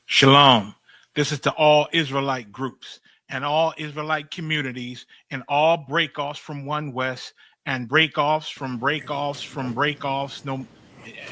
Shalom. This is to all Israelite groups and all Israelite communities and all breakoffs from One West and breakoffs from breakoffs from breakoffs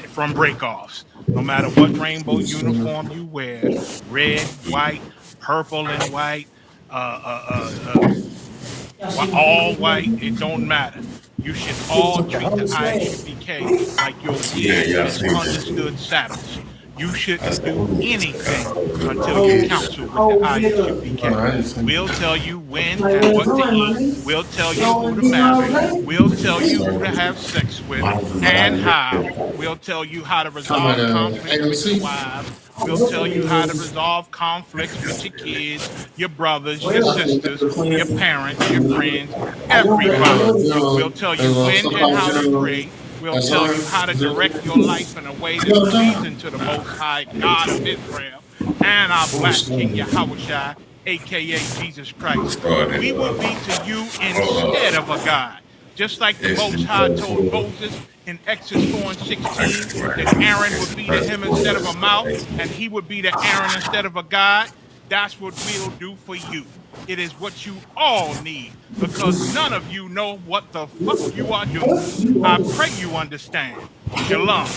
from breakoffs. No matter what rainbow uniform you wear, red, white, purple and white, uh, uh, uh, all white, it don't matter. You should all treat the ISUPK like your Yeah, weird, yeah, I see misunderstood that. saddles. You That's shouldn't that do one. That's anything good. until you counsel with the ISUPK. We'll tell you when and what to eat. We'll tell you who to marry. We'll tell you who to have sex with and how. We'll tell you how to resolve conflicts with your wives. We'll tell you how to resolve conflicts with your kids, your brothers, your sisters, your parents, your friends, everybody. We'll tell you when and how to pray. We'll tell you how to direct your life in a way that's pleasing to the Most High God of Israel and our black King Yahushua, aka Jesus Christ. We will be to you instead of a God. Just like the Most High told Moses in Exodus 4 and 16 that Aaron would be to him instead of a mouth and he would be to Aaron instead of a God, that's what we'll do for you. It is what you all need because none of you know what the fuck you are doing. I pray you understand. Shalom.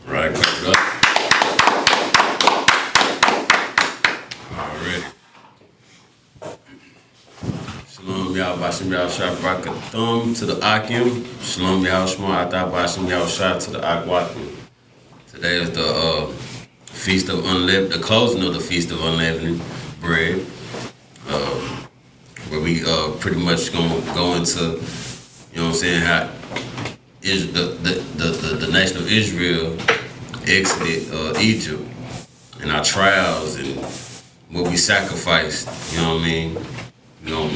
Right, clap it up. Already. Shalom Yahweh Yahshua Barakathum to the Akim. Shalom Yahshua Atabashim Yahshua to the Akwakim. Today is the Feast of Unleavened, the closing of the Feast of Unleavened Bread. Where we pretty much gonna go into, you know what I'm saying, how is the nation of Israel exited Egypt and our trials and what we sacrificed, you know what I mean? Going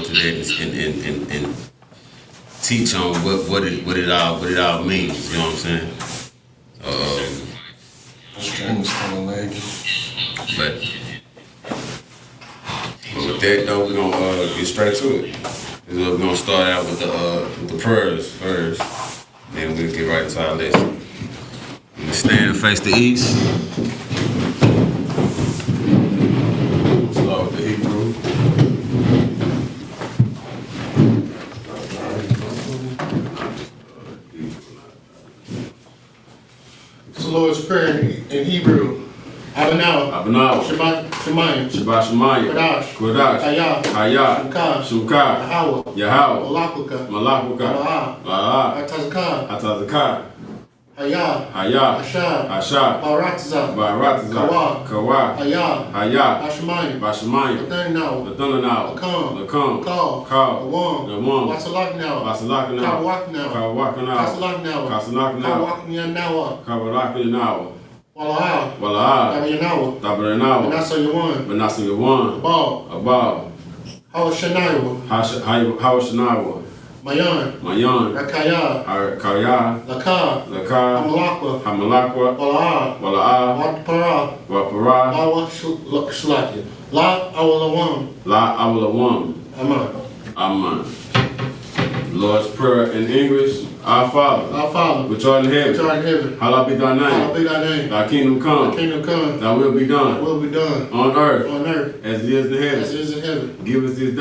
through that and teach on what it all means, you know what I'm saying? But with that though, we're gonna get straight to it. We're gonna start out with the prayers first, then we'll get right into our lesson. We stand face the east. Start with the Hebrew. It's the Lord's Prayer in Hebrew. Abanaw, Shabbat Shemayim, Kodash, Hayah, Shukah, Yahweh, Malakuka, Atazakah, Hayah, Ashab, Baratiza, Kawa, Hayah, Bashemayim, Bashemayim, Lathananaw, Lakam, Kal, the one, Wasalakanaw, Kawakanaw, Kasalakanaw, Kawalakanaw, Wala'a, Tabaranaw, Manasa Yawan, Abal, Hawashanawa, Mayan, Rakaya, Laka, Hamalakwa, Wala'a, Wapara, Shalaki, La Awalawam, Aman. Lord's Prayer in English. Our Father, which art in heaven, hallowed be thy name. Thy kingdom come. Thy will be done. On earth. As it is in heaven. Give us this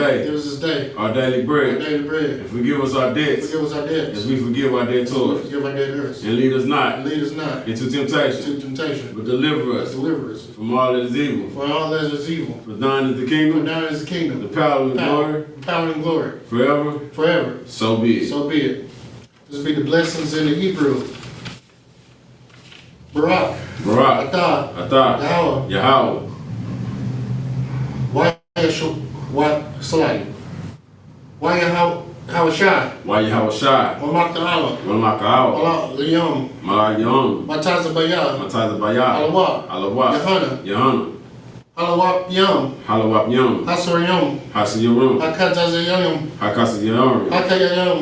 day. Our daily bread. And forgive us our debts. As we forgive our debtors. And lead us not. Into temptation. But deliver us. From all that is evil. For thine is the kingdom. The power and the glory. Forever. So be it. This will be the blessings in the Hebrew. Barak, Atah, Yahweh, Why Yahweh, Why Yahushua, Malak Liyam, Malayam, Matazabaya, Alawa, Yahana, Halawap Yam, Hasaryam, Hasiyarum, Hakazayam, Hakasiyarum, Hakayayam,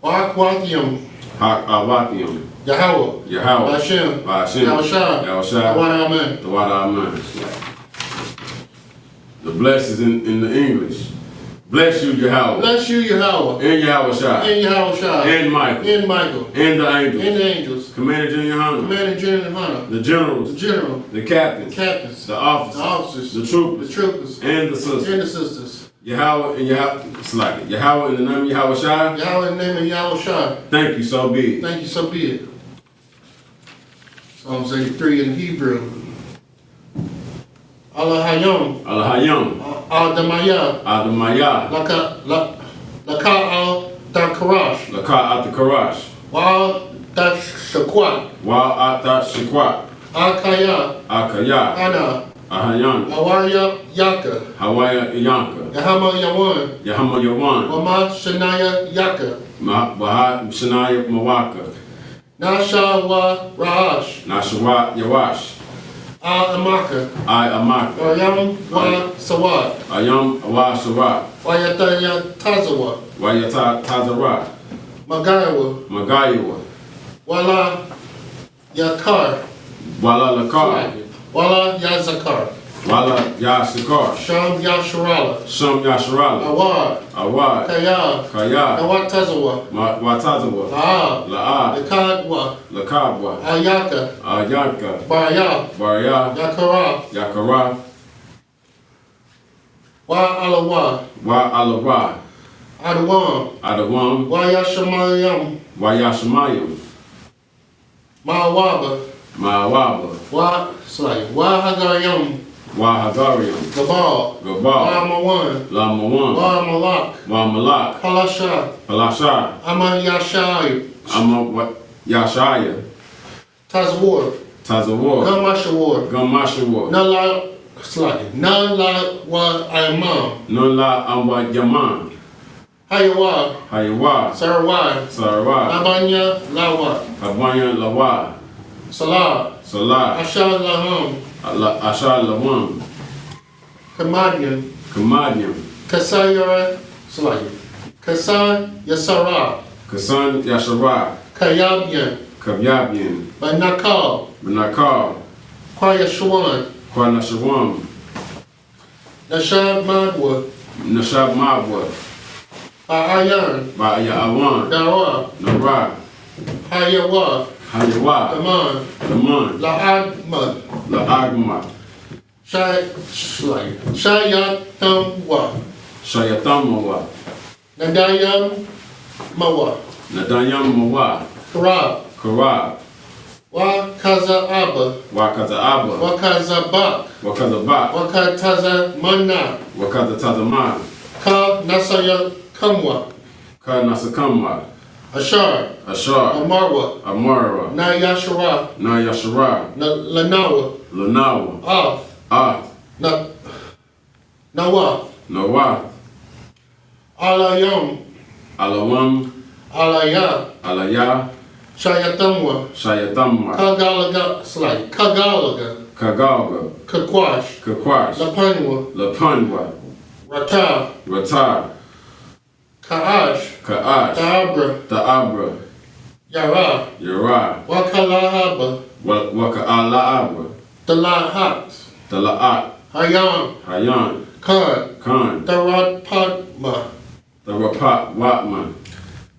Wakwatiyam, Awatium, Yahweh, Bashem, Yahweh, the Amen. The blessings in the English. Bless you, Yahweh. Bless you, Yahweh. And Yahweh Shai. And Yahweh Shai. And Michael. And Michael. And the angels. And the angels. Commander General Hunter. Commander General Hunter. The generals. The general. The captains. The captains. The officers. The officers. The troopers. The troopers. And the sisters. And the sisters. Yahweh and Yahweh. Yahweh in the name of Yahweh Shai. Yahweh in the name of Yahweh Shai. Thank you, so be it. Thank you, so be it. Psalms 83 in Hebrew. Allah Hayom. Allah Hayam. Adamaya. Adamaya. Laka al Dakarash. Laka at the Karash. Wa Dashakwat. Wa at that Shikwat. Akaya. Akaya. Ana. Ahayan. Awaya Yaka. Hawaya Yanka. Yahama Yawan. Yahama Yawan. Wama Shanaya Yaka. Wahat Shanaya Mawaka. Nasha wa Rahash. Nashawat Yawash. Amaka. I Amaka. Wayam wa Sawat. Ayam Awa Sarat. Wayataya Tazawa. Wayata Tazarat. Magayawa. Magayawa. Wala Yakar. Wala Lakar. Wala Yazakar. Wala Yashikar. Sham Yasharala. Sham Yasharala. Awad. Awad. Kaya. Kaya. Nawatazawa. Watazawa. La'a. La'a. Lekadwa. Lakabwa. Ayaka. Ayanka. Baraya. Barya. Yakara. Yakara. Wa Alawa. Wa Alawa. Adawam. Adawam. Wa Yashamayam. Wayashamayam. Ma'awaba. Ma'awaba. Wa Hagayam. Wahagariam. Gabal. Gabal. Wa Mawan. Lamawan. Wa Malak. Wa Malak. Palasha. Palasha. Aman Yashai. Yashaya. Tazawar. Tazawar. Gamashawar. Gamashawar. Nala wa Imam. Nula Amba Yaman. Hayawa. Hayawa. Sarawai. Sarawat. Abanya Lawa. Habanya Lawa. Salah. Salah. Ashar Laham. Ashar Lawan. Kamadian. Kamadian. Kasayara. Kasay Yasara. Kasan Yashara. Kayabian. Kabyabian. Banakal. Benakar. Kwayashwan. Kwanashawam. Nashab Madwa. Nashab Mabwa. Ba'ayan. Ba'ayawan. Dawa. Nara. Hayawa. Hayawa. Aman. Aman. La'adma. La'agma. Shayatamwa. Shayatamawa. Nadayam Mawa. Nadayam Mawa. Karab. Karab. Wa Kazaaba. Wakazaaba. Wa Kazabak. Wakazabak. Wa Kataza Mana. Wakazatazama. Ka Nasaya Kamwa. Kanasakama. Ashar. Ashar. Amarwa. Amara. Nayashara. Nayashara. Lanawa. Lanawa. Ah. Nawa. Nawa. Alayam. Alawam. Alaya. Alaya. Shayatamwa. Shayatama. Kagalaga. Kagaga. Kakwash. Kakwash. Lapanwa. Lapanwa. Rata. Rata. Kaash. Kaash. Taabra. Taabra. Yara. Yara. Wakalahaba. Waka'alaabra. Dalahat. Dala'at. Hayam. Hayan. Khan. Khan. Daratpadma. Darapat Watman.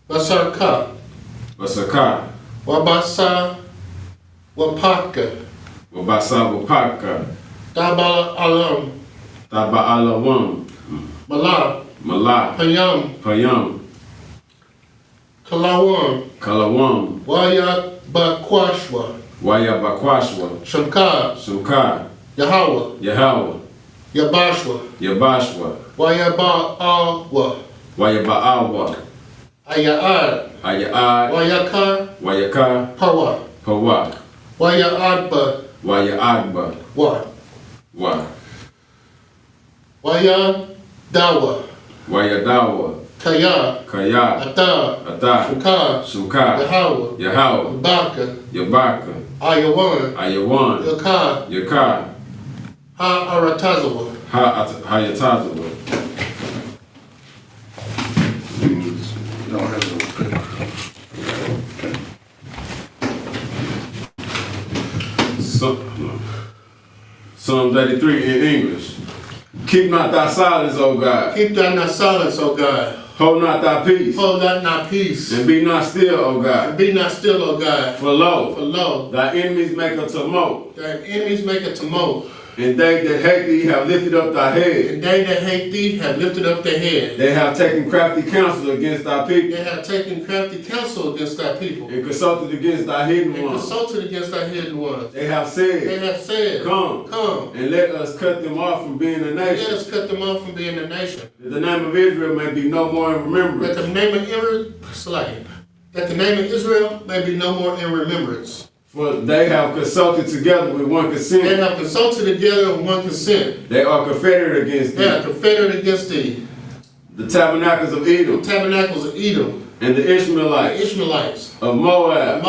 Basarka. Wasaka. Wabasa. Wapaka. Wabasa Wapaka. Dabala Alam. Taba'alawam. Mala. Mala. Payam. Payam. Kalawam. Kalawam. Waya Bakwashwa. Waya Bakwashwa. Shamka. Sumka. Yahweh. Yahawa. Yabashwa. Yabashwa. Waya Ba'awa. Waya Ba'awa. Aya'ad. Aya'ad. Wayaka. Wayaka. Pawa. Pawa. Waya Adba. Waya Agba. Wa. Wa. Waya Dawa. Waya Dawa. Kaya. Kaya. Ata. Ata. Shuka. Sumka. Yahawa. Yahawa. Baka. Yabaka. Ayawan. Ayawan. Yaka. Yaka. Ha Aratazawa. Hayatazawa. Psalms 83 in English. Keep not thy silence, O God. Keep thou not silence, O God. Hold not thy peace. Hold thou not peace. And be not still, O God. And be not still, O God. For lo, Thy enemies make a tumult. Thy enemies make a tumult. And they that hate thee have lifted up thy head. And they that hate thee have lifted up their head. They have taken crafty counsel against thy people. They have taken crafty counsel against thy people. And consulted against thy hidden And ones. consulted against thy hidden ones. They have said, Come, and let us cut them off from being a let nation. us cut them off from being a nation. That the name of Israel may be no more in remembrance. That the name of Israel may be no more in remembrance. For they have consulted together with one consent. They have consulted together with one consent. They are confederate against thee. They are confederate against thee. The tabernacles of Edom. The tabernacles of Edom. And the The Ishmaelites. Ishmaelites. Of Moab.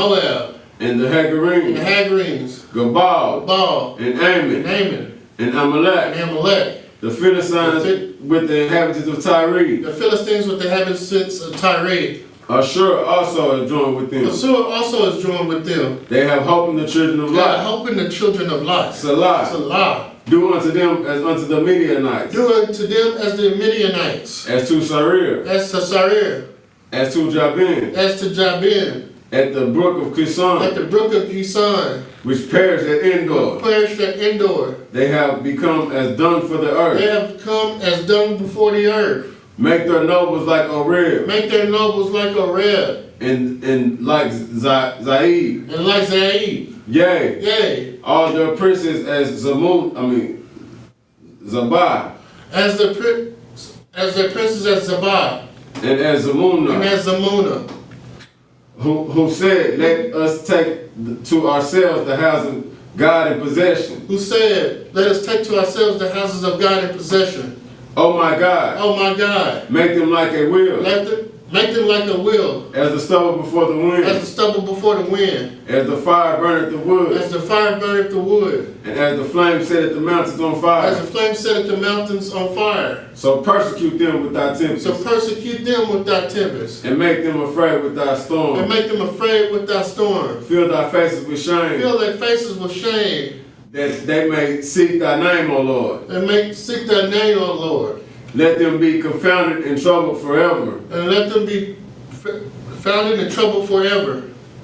And the And Hagarenes. the Hagarenes. Gabal. Baal. And Ammon. And Ammon. And Amalek. And Amalek. The Philistines with the inhabitants of Tyre. The Philistines with the inhabitants of Tyre. Ashur also is joined with them. Ashur also is joined with them. They have hope in the children of They are Lot. helping the children of Lot. Salah. Salah. Do unto them as unto the Midianites. Do unto them as the Midianites. As to Sarir. As to Sarir. As to Jabin. As to Jabin. At the brook of At Kison. the brook of Kison. Which perished at Endor. Perished at Endor. They have become as dung for the They earth. have come as dung before the earth. Make their nobles like Oreb. Make their nobles like Oreb. And like Zaid. And like Zaid. Yea. Yea. All their princes as Zabah. As their princes as Zabah. And as And Zamunah. as Zamunah. Who said, let us take to ourselves the house of God in possession. Who said, let us take to ourselves the houses of God in possession. Oh my God. Oh my God. Make them like a wheel. Make them like a wheel. As the stubble before the wind. As the stubble before the wind. As the fire burneth the wood. As the fire burneth the wood. And as the flame setteth the mountains on fire. As the flame setteth the mountains on fire. So persecute them with thy tempest. So persecute them with thy tempest. And make them afraid with thy storm. And make them afraid with thy storm. Fill thy faces with shame. Fill their faces with shame. That they may seek thy name, O Lord. And seek thy name, O Lord. Let them be confounded and troubled forever. And let them be found in trouble forever.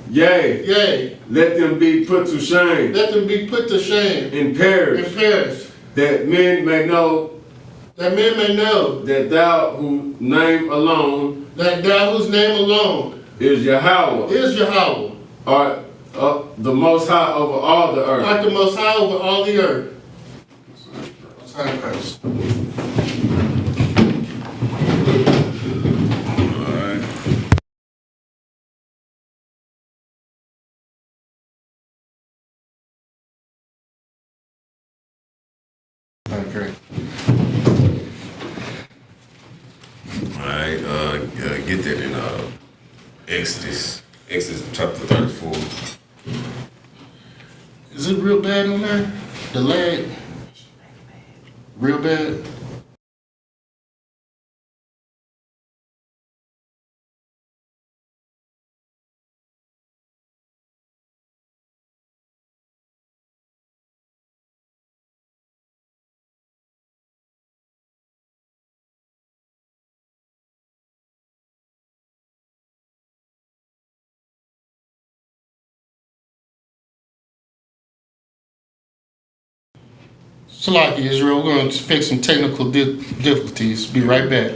Yea. Yea. Let them be put to shame. Let them be put to shame. And perish. And perish. That men may know. That men may know. That thou whose name alone. That thou whose name alone. Is Yahweh. Is Yahweh. Art the most high over all the earth. Art the most high over all the earth. All right. Okay. All right. Get that in Exodus chapter 34. Is it real bad on there? The lag? Real bad? Salaki Israel, we're going to fix some technical difficulties. Be right back.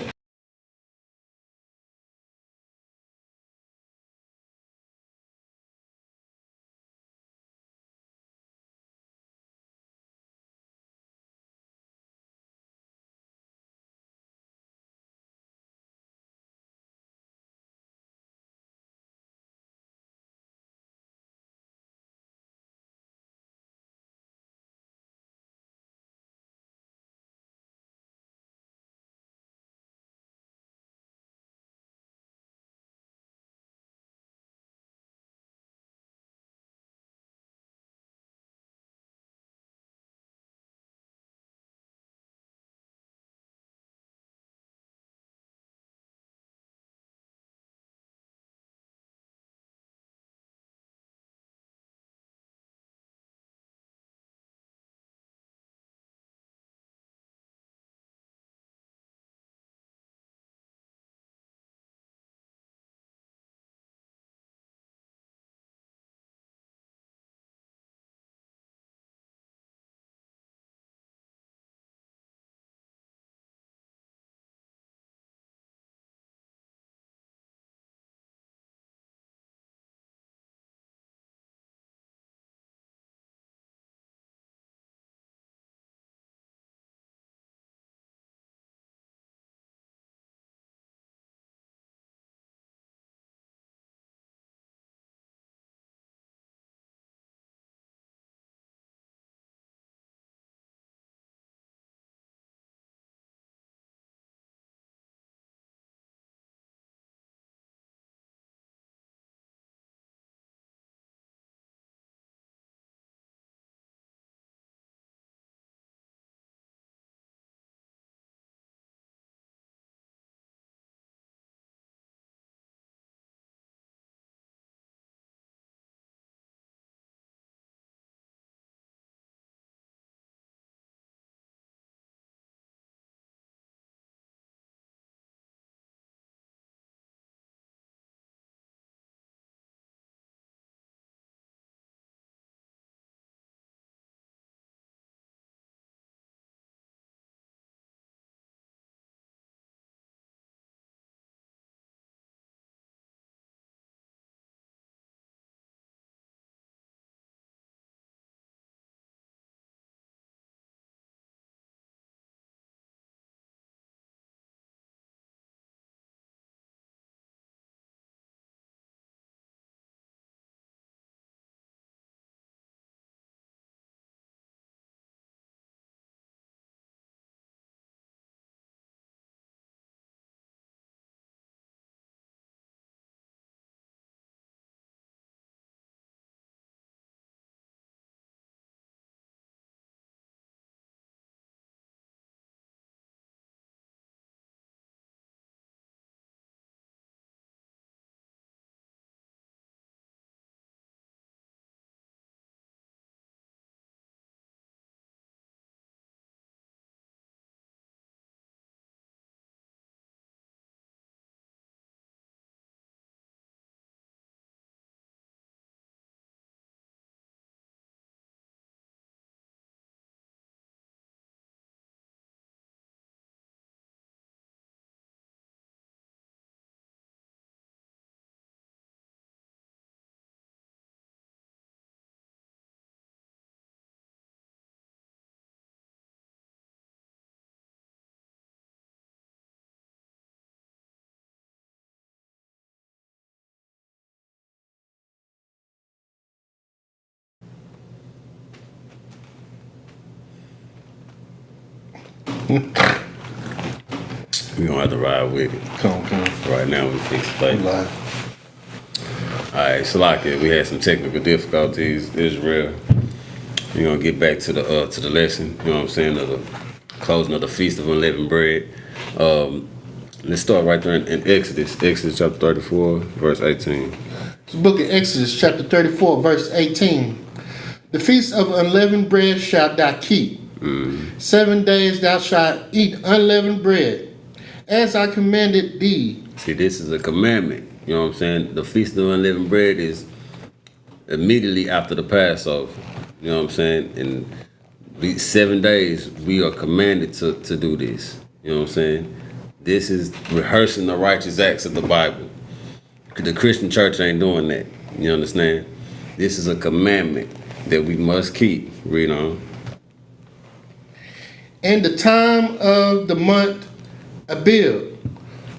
We gonna have to ride with it. Come on. Right now we fix it later. Alright, Salaki, we had some technical difficulties. Israel. We're gonna get back to the lesson, you know what I'm saying, of the closing of the Feast of Unleavened Bread. Let's start right there in Exodus chapter 34, verse 18. The book of Exodus, chapter 34, verse 18. The feast of unleavened bread shalt thou keep. 7 days thou shalt eat unleavened bread, as I commanded thee. See, this is a commandment. You know what I'm saying? The feast of unleavened bread is immediately after the Passover. You know what I'm saying? And 7 days we are commanded to do this. You know what I'm saying? This is rehearsing the righteous acts of the Bible. The Christian church ain't doing that. You understand? This is a commandment that we must keep. Read on. In the time of the month Abib,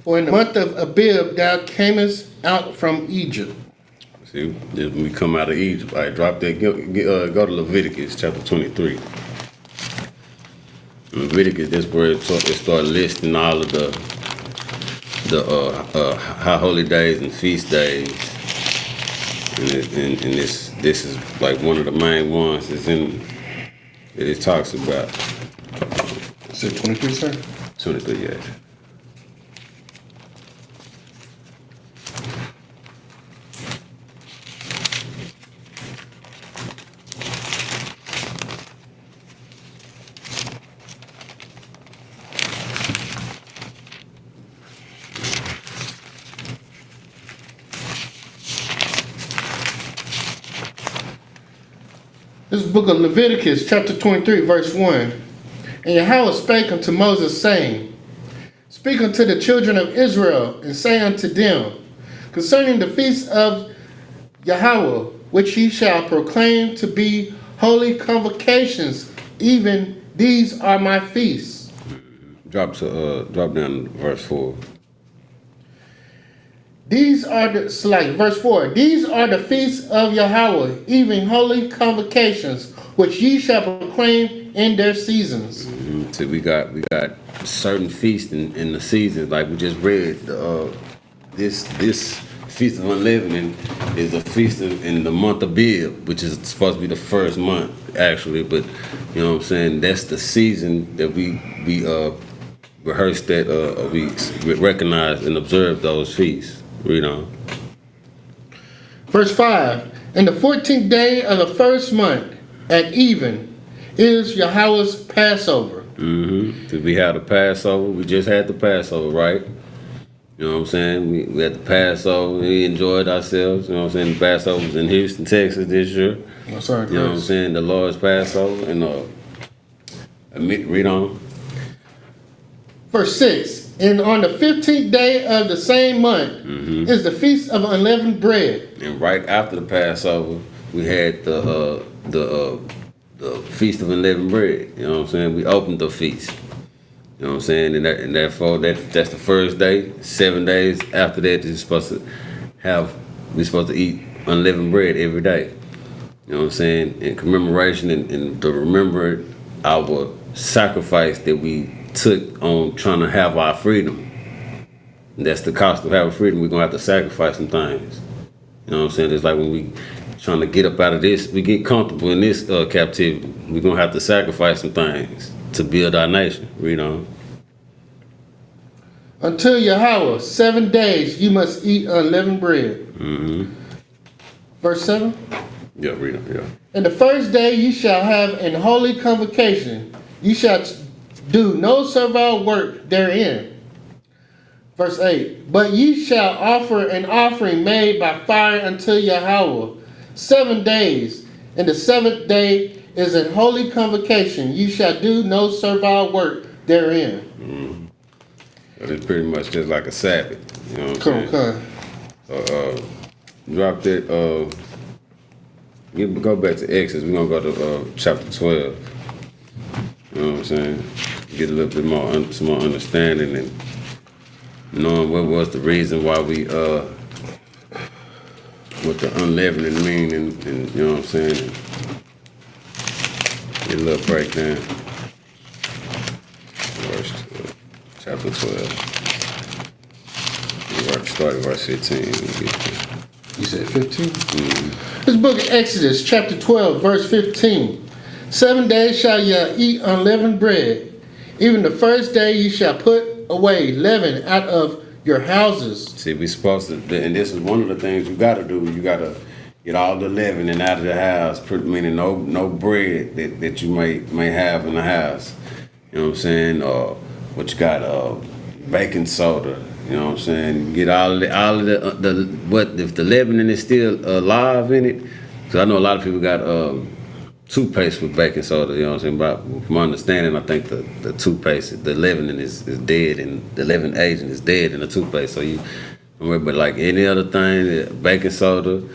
for in the month of Abib thou camest out from Egypt. See, when we come out of Egypt, all right, drop that. Go to Leviticus chapter 23. Leviticus, that's where it start listing all of the high holy days and feast days, and this is like one of the main ones that it talks about. Is it 23, sir? 23, yeah. This is the book of Leviticus, chapter 23, verse 1. And Yahweh spake unto Moses, saying, Speak unto the children of Israel, and say unto them, concerning the feast of Yahweh, which ye shall proclaim to be holy convocations, even these are my feasts. Drop down to verse 4. These are verse 4. These are the feasts of Yahweh, even holy convocations, which ye shall proclaim in their seasons. Mm-hmm. So we got certain feasts in the seasons, like we just read. This feast of unleavened is a feast in the month of Abib, which is supposed to be the first month, actually. But you know what I'm saying? That's the season that we rehearse that we recognize and observe those feasts. Read on. Verse 5. In the 14th day of the first month, at even, is Yahweh's Passover. Mm-hmm. So we had the Passover. We just had the Passover, right? You know what I'm saying? We had the Passover. We enjoyed ourselves. You know what I'm saying? The Passover was in Houston, Texas this year. Oh, sorry, you know what I'm saying? The Lord's Passover. And read on. Verse 6. And on the 15th day of the same month is the Feast of Unleavened Bread. And right after the Passover, we had the Feast of Unleavened Bread. You know what I'm saying? We opened the feast. You know what I'm saying? And therefore, that's the first day. 7 days after that, we're supposed to eat unleavened bread every day. You know what I'm saying? In commemoration and to remember our sacrifice that we took on trying to have our freedom. And that's the cost of having freedom. We're going to have to sacrifice some things. You know what I'm saying? It's like when we trying to get up out of this, we get comfortable in this captivity. We're going to have to sacrifice some things to build our nation. Read on. Until Yahweh, 7 days you must eat unleavened bread. Mm-hmm. Verse 7. Yeah, read on. Yeah. And the first day you shall have an holy convocation. You shall do no servile work therein. Verse 8. But ye shall offer an offering made by fire unto Yahweh 7 days. And the 7th day is an holy convocation. You shall do no servile work therein. Mm-hmm. But it's pretty much just like a Sabbath. You know what I'm saying? Drop that. Go back to Exodus. We're going to go to chapter 12. You know what I'm saying? Get a little bit more, some more understanding and knowing what was the reason why we, what the unleavening mean and you know what I'm saying? Get a little breakdown. chapter 12. Start at verse 15. You said 15? This book of Exodus, chapter 12, verse 15. 7 days shall ye eat unleavened bread. Even the first day ye shall put away leaven out of your houses. See, we supposed to, and this is one of the things you got to do. You got to get all the leavening out of the house, meaning no bread that you may have in the house. You know what I'm saying? Or what you got, baking soda. You know what I'm saying? Get all of the what if the leavening is still alive in it? Because I know a lot of people got toothpaste with baking soda. You know what I'm saying? But from my understanding, I think the toothpaste, the leavening is dead, and the leavening agent is dead in the toothpaste. So you, but like any other thing, baking soda. You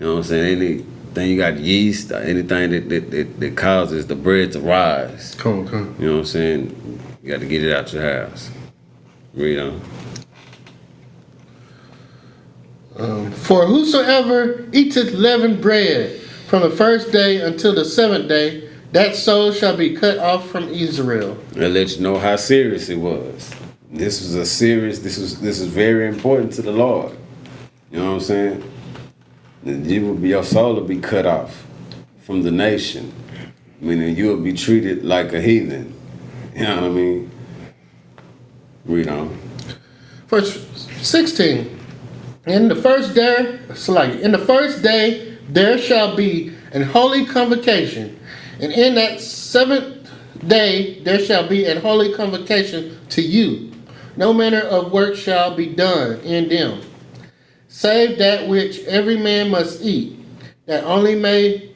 know what I'm saying? Anything you got yeast, anything that causes the bread to rise. Come. You know what I'm saying? You got to get it out your house. Read on. For whosoever eateth leavened bread from the first day until the 7th day, that soul shall be cut off from Israel. That lets you know how serious it was. This was a serious. This is very important to the Lord. You know what I'm saying? Your soul will be cut off from the nation, meaning you will be treated like a heathen. You know what I mean? Read on. Verse 16. In the first day there shall be an holy convocation, and in that 7th day there shall be an holy convocation to you. No manner of work shall be done in them, save that which every man must eat, that only may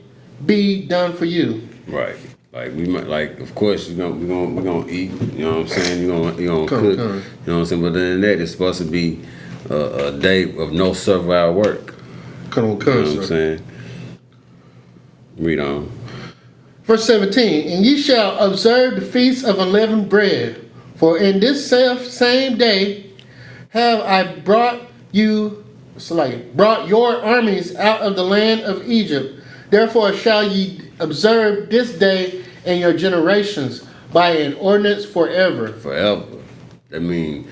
be done for you. Right. Like we might, like of course we're gonna eat. You know what I'm saying? You're gonna cook. You know what I'm saying? But then that it's supposed to be a day of no servile work. You know what I'm saying? Read on. Verse 17. And ye shall observe the feast of unleavened bread, for in this same day have I brought your armies out of the land of Egypt. Therefore shall ye observe this day in your generations by an ordinance forever. Forever. That means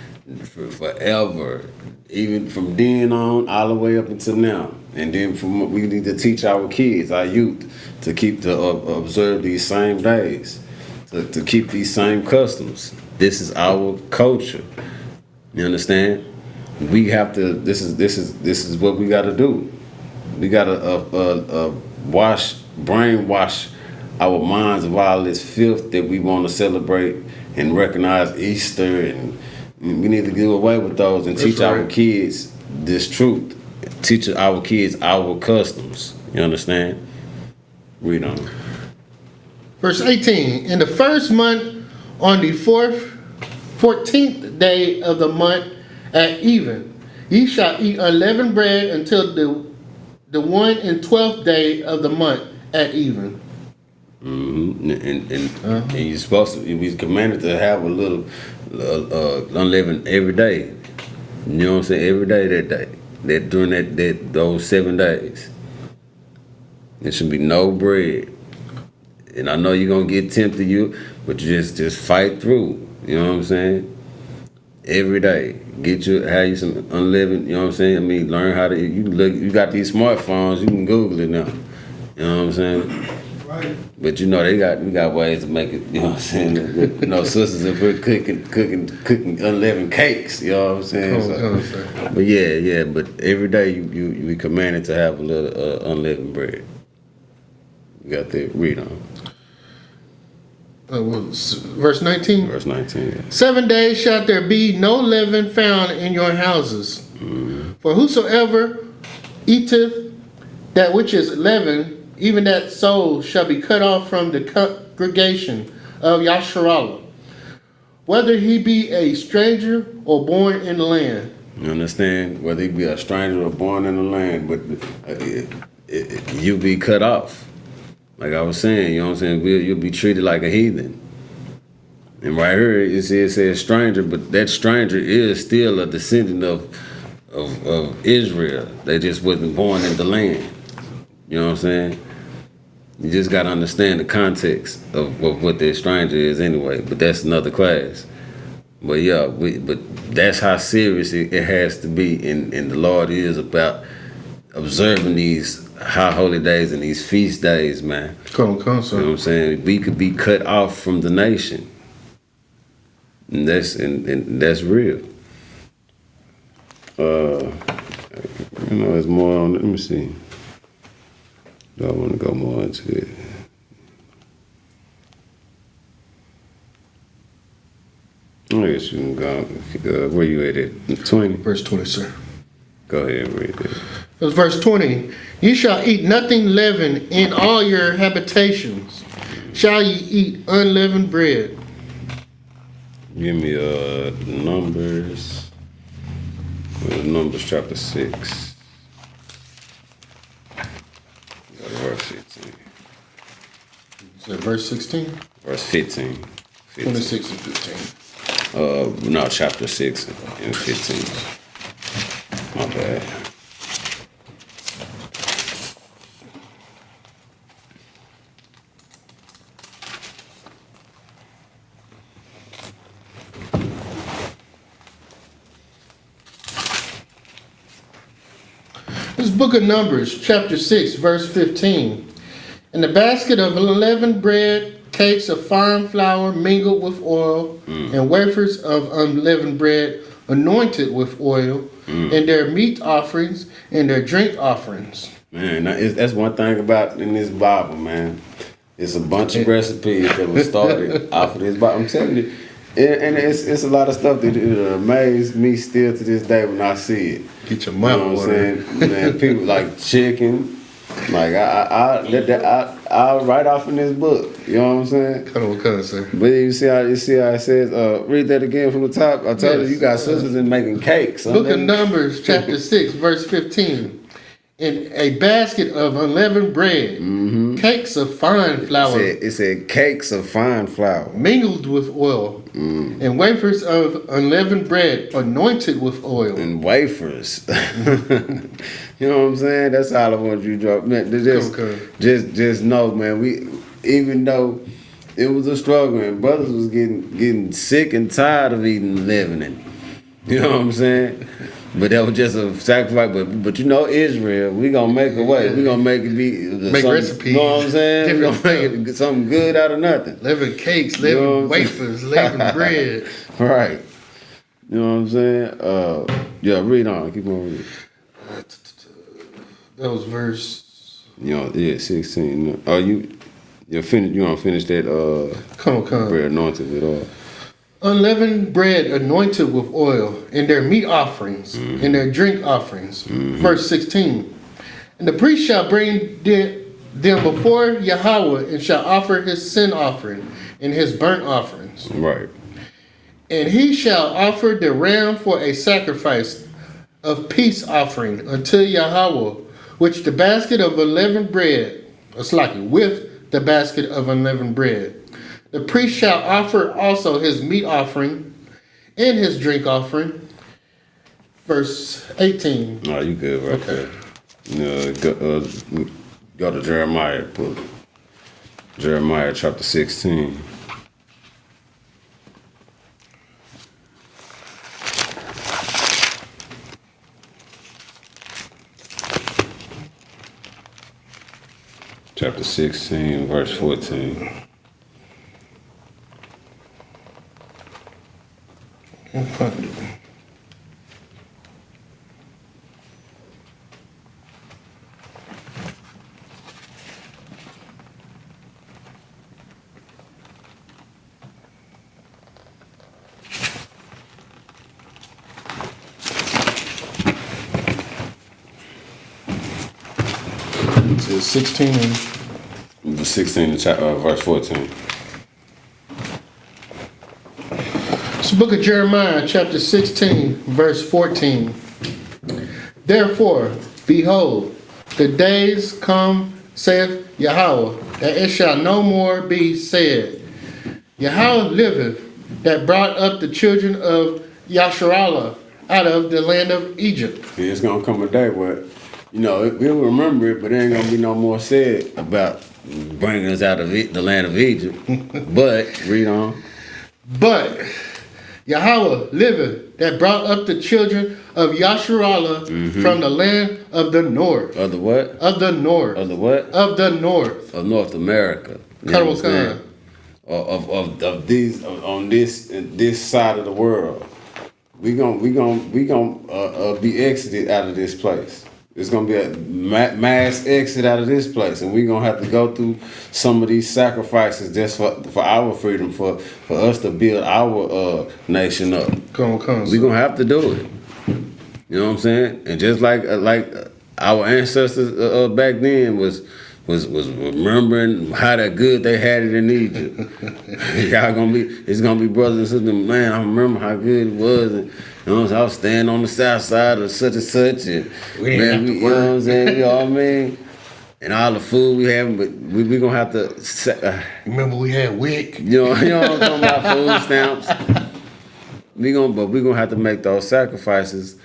forever. Even from then on, all the way up until now. And then we need to teach our kids, our youth, to observe these same days, to keep these same customs. This is our culture. You understand? We have to. This is what we got to do. We got to brainwash our minds of all this filth that we want to celebrate and recognize Easter, and we need to do away with those and teach our kids this truth. Teach our kids our customs. You understand? Read on. Verse 18. In the first month, on the 14th day of the month at even, ye shall eat unleavened bread until the 1 and 12th day of the month at even. Mm-hmm. And you're supposed to. We commanded to have a little unleavened every day. You know what I'm saying? Every day that day. That during those 7 days, there should be no bread. And I know you're gonna get tempted, but you just fight through. You know what I'm saying? Every day, have you some unleavened. You know what I'm saying? I mean, learn how to. You got these smartphones. You can Google it now. You know what I'm saying? Right. But we got ways to make it. You know what I'm saying? Sisters and we're cooking unleavened cakes. You know what I'm saying? But yeah. But every day you be commanded to have a little unleavened bread. You got that. Read on. Verse 19. Verse 19. Yeah. 7 days shall there be no leaven found in your houses. Mm-hmm. For whosoever eateth that which is leavened, even that soul shall be cut off from the congregation of Yasharallah, whether he be a stranger or born in the land. You understand? Whether he be a stranger or born in the land, but you be cut off. Like I was saying, you know what I'm saying? You'll be treated like a heathen. And right here it says stranger, but that stranger is still a descendant of Israel. They just wasn't born in the land. You know what I'm saying? You just got to understand the context of what the stranger is anyway, but that's another class. But yeah, but that's how serious it has to be, and the Lord is about observing these high holy days and these feast days, man. Come, You know what I'm saying? We could be cut off from the nation. And that's real. There's more on it. Let me see. Do I want to go more into it? I guess you can go. Where you at 20? Verse 20, sir. Go ahead and read it. It's verse 20. You shall eat nothing leavened in all your habitations. Shall ye eat unleavened bread? Give me Numbers. Numbers chapter 6. Verse 15. Is that verse 16? Verse 15. 26 and 15. No, chapter 6 and 15. My bad. This book of Numbers, chapter 6, verse 15. In the basket of unleavened bread, cakes of fine flour mingled with oil, and wafers of unleavened bread anointed with oil, and their meat offerings and their drink offerings. Man, that's one thing about in this Bible, man. It's a bunch of recipes that were started off of this Bible. I'm telling you, and it's a lot of stuff that it amazes me still to this day when I see it. Get your mouth You know what I'm saying? Man, people like chicken. Like I'll write off in this book. You know what I'm saying? Come on, sir. But you see how it says, read that again from the top. I told you got sisters in making cakes. Book of Numbers, chapter 6, verse 15. In a basket of unleavened bread, cakes of fine flour. It said cakes of fine flour. Mingled with oil, and wafers of unleavened bread anointed with oil. And wafers. You know what I'm saying? That's all I want you to drop. Man, just know, man, even though it was a struggle and brothers was getting sick and tired of eating leavening. You know what I'm saying? But that was just a sacrifice. But you know, Israel, we gonna make a way. We gonna make it be make recipes. You know what I'm saying? We gonna make it something good out of nothing. Leavened cakes, leavened wafers, leavened bread. Right. You know what I'm saying? Yeah, read on. Keep on reading. That was verse. 16. Oh, you finish. You want to finish that? Come. Bread anointed with oil. Unleavened bread anointed with oil, and their meat offerings, and their drink offerings. Verse 16. And the priest shall bring them before Yahweh, and shall offer his sin offering and his burnt offerings. Right. And he shall offer the ram for a sacrifice of peace offering unto Yahweh, which the basket of unleavened bread, with the basket of unleavened bread. The priest shall offer also his meat offering and his drink offering. Verse 18. Oh, you good right there. Go to Jeremiah. Jeremiah chapter 16. Chapter 16, verse 14. It's 16 The 16, verse 14. It's the book of Jeremiah, chapter 16, verse 14. Therefore, behold, the days come, saith Yahweh, that it shall no more be said, Yahweh liveth, that brought up the children of Yasharallah out of the land of Egypt. Yeah, it's going to come a day where, we'll remember it, but there ain't going to be no more said about bringing us out of the land of Egypt. But, read on. But Yahweh liveth, that brought up the children of Yasharallah from the land of the north. Of the what? Of the north. Of the what? Of the north. Of North America. You understand? Of these on this side of the world. We gonna be exited out of this place. It's gonna be a mass exit out of this place, and we're gonna have to go through some of these sacrifices just for our freedom, for us to build our nation up. We're gonna have to do it. You know what I'm saying? And just like our ancestors back then was remembering how that good they had it in Egypt. It's gonna be brothers and sisters. Man, I remember how good it was. And, you know, I was staying on the south side of such and such, and we didn't have to you know what I'm saying? You know what I mean? And all the food we have, but we gonna have to. Remember we had WIC. You know what I'm talking about? Food stamps. We gonna have to make those sacrifices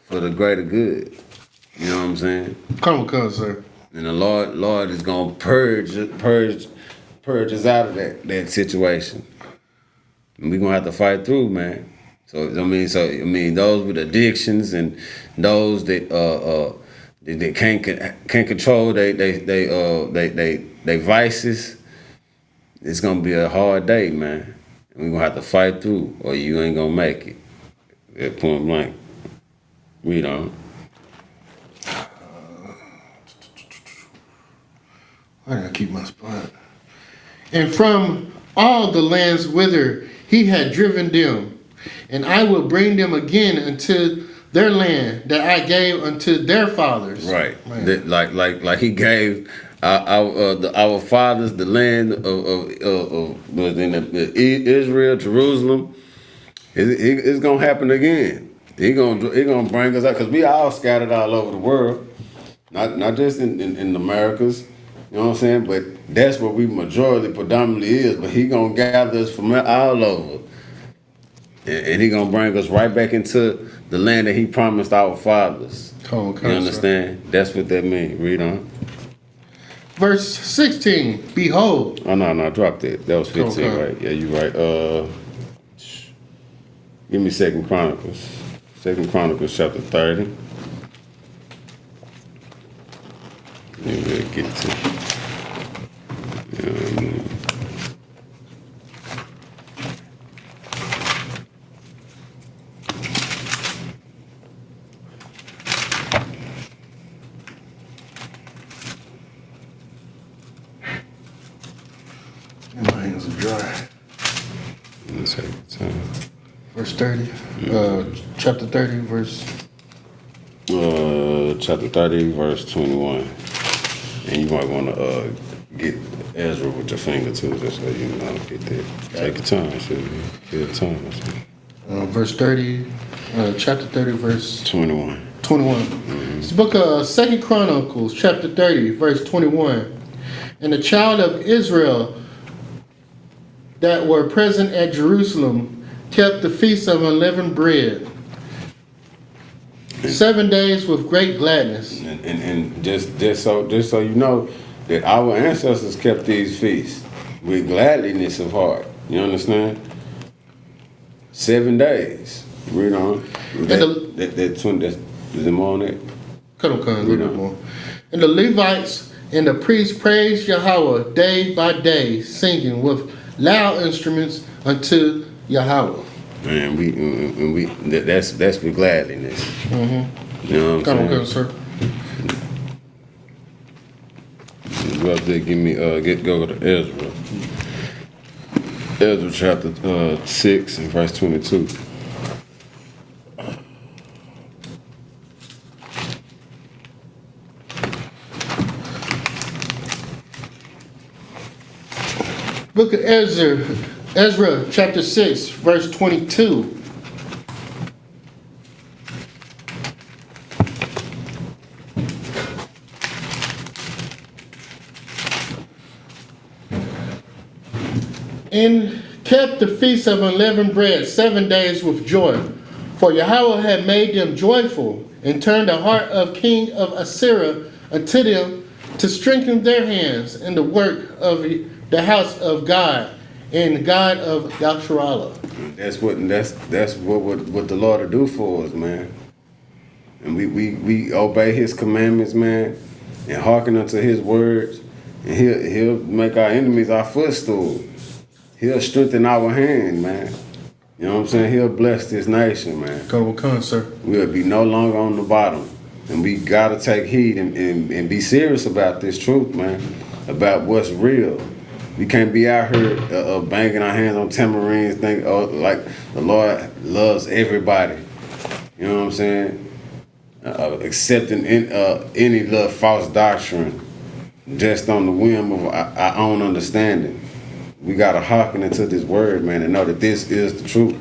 for the greater good. You know what I'm saying? Come, sir. And the Lord is gonna purge us out of that situation. And we're gonna have to fight through, man. So I mean, those with addictions and those that can't control they vices. It's gonna be a hard day, man. And we're gonna have to fight through, or you ain't gonna make it. At point blank. Read on. I gotta keep my spot. And from all the lands whither he had driven them, and I will bring them again unto their land that I gave unto their fathers. Right. That, like he gave our fathers the land of Israel, Jerusalem. It's gonna happen again. He gonna bring us out, because we all scattered all over the world, not just in the Americas. You know what I'm saying? But that's where we predominantly is. But he gonna gather us from all over. And he gonna bring us right back into the land that he promised our fathers. You understand? Sir. That's what that means. Read on. Verse 16, behold. Oh, no, drop that. That was 15, right? Yeah, you right. Give me 2 Chronicles. 2 Chronicles chapter 30. Maybe we'll get to it. My hands are dry. Verse 30. Chapter 30, verse. Chapter 30, verse 21. And you might want to get Ezra with your finger too, just so you know, get that. Take your time, so you get time. Verse 30, chapter 30, verse 21. 21. It's the book of 2 Chronicles, chapter 30, verse 21. And the child of Israel that were present at Jerusalem kept the feast of unleavened bread 7 days with great gladness. And just so you know that our ancestors kept these feasts with gladliness of heart. You understand? 7 days. Read on. That's is more on it? Cut a little bit more. And the Levites and the priests praised Yahweh day by day, singing with loud instruments unto Yahweh. And we that's with gladliness. Mm-hmm. You know what I'm saying? Come on, sir. Go up there, give me go to Ezra. Ezra chapter 6 and verse 22. Book of Ezra chapter 6, verse 22. And kept the feast of unleavened bread 7 days with joy. For Yahweh had made them joyful, and turned the heart of king of Assyria unto them, to strengthen their hands in the work of the house of God, and God of Yasharallah. That's what the Lord will do for us, man. And we obey His commandments, man, and hearken unto His words, and He'll make our enemies our footstool. He'll strengthen our hand, man. You know what I'm saying? He'll bless this nation, man. Come, sir. We'll be no longer on the bottom. And we gotta take heed and be serious about this truth, man. About what's real. We can't be out here banging our hands on tamarines, think like the Lord loves everybody. You know what I'm saying? Accepting any little false doctrine just on the whim of our own understanding. We gotta hearken into this word, man, and know that this is the truth.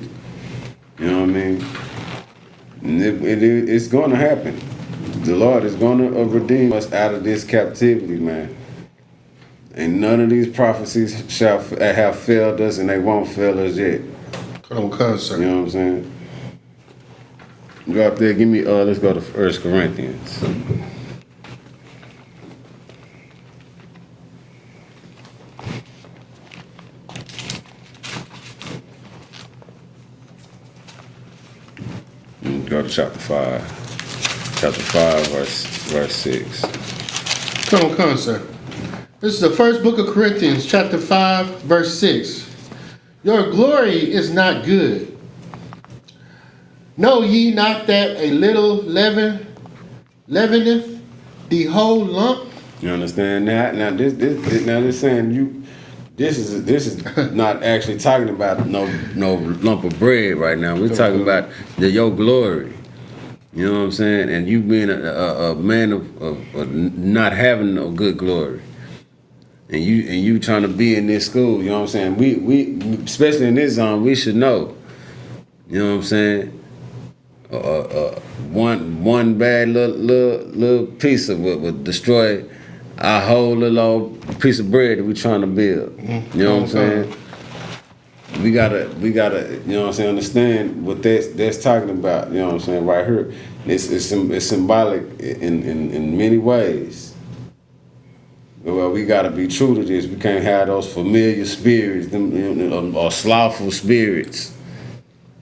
You know what I mean? And it's going to happen. The Lord is going to redeem us out of this captivity, man. And none of these prophecies shall have failed us, and they won't fail us yet. Come, sir. You know what I'm saying? Go up there, give me, let's go to 1 Corinthians. Go to chapter 5. Chapter 5, verse 6. Come, sir. This is the first book of Corinthians, chapter 5, verse 6. Your glory is not good. Know ye not that a little leaven leaveneth the whole lump? You understand that? Now this saying this is not actually talking about no lump of bread right now. We're talking about your glory. You know what I'm saying? And you being a man of not having no good glory. And you trying to be in this school, you know what I'm saying? We especially in this zone, we should know. You know what I'm saying? One bad little piece of it would destroy our whole little old piece of bread that we're trying to build. You know what I'm saying? We gotta, you know what I'm saying, understand what that's talking about. You know what I'm saying? Right here, it's symbolic in many ways. Well, we gotta be true to this. We can't have those familiar spirits, or slothful spirits.